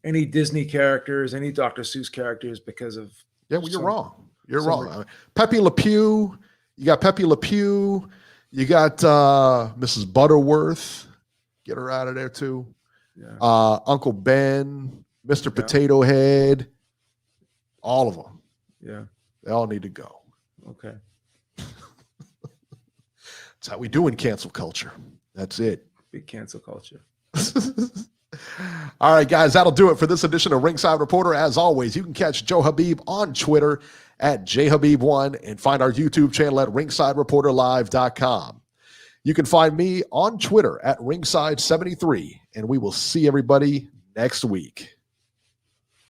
any Disney characters, any Dr. Seuss characters because of. Yeah, well, you're wrong. You're wrong. I mean, Pepe Le Pew. You got Pepe Le Pew. You got Mrs. Butterworth. Get her out of there too. Yeah. Uncle Ben, Mr. Potato Head. All of them. Yeah. They all need to go. Okay. That's how we do in cancel culture. That's it. Big cancel culture. All right, guys, that'll do it for this edition of Ringside Reporter. As always, you can catch Joe Habib on Twitter at jhabib1 and find our YouTube channel at ringsidereporterlive.com. You can find me on Twitter at ringside73, and we will see everybody next week.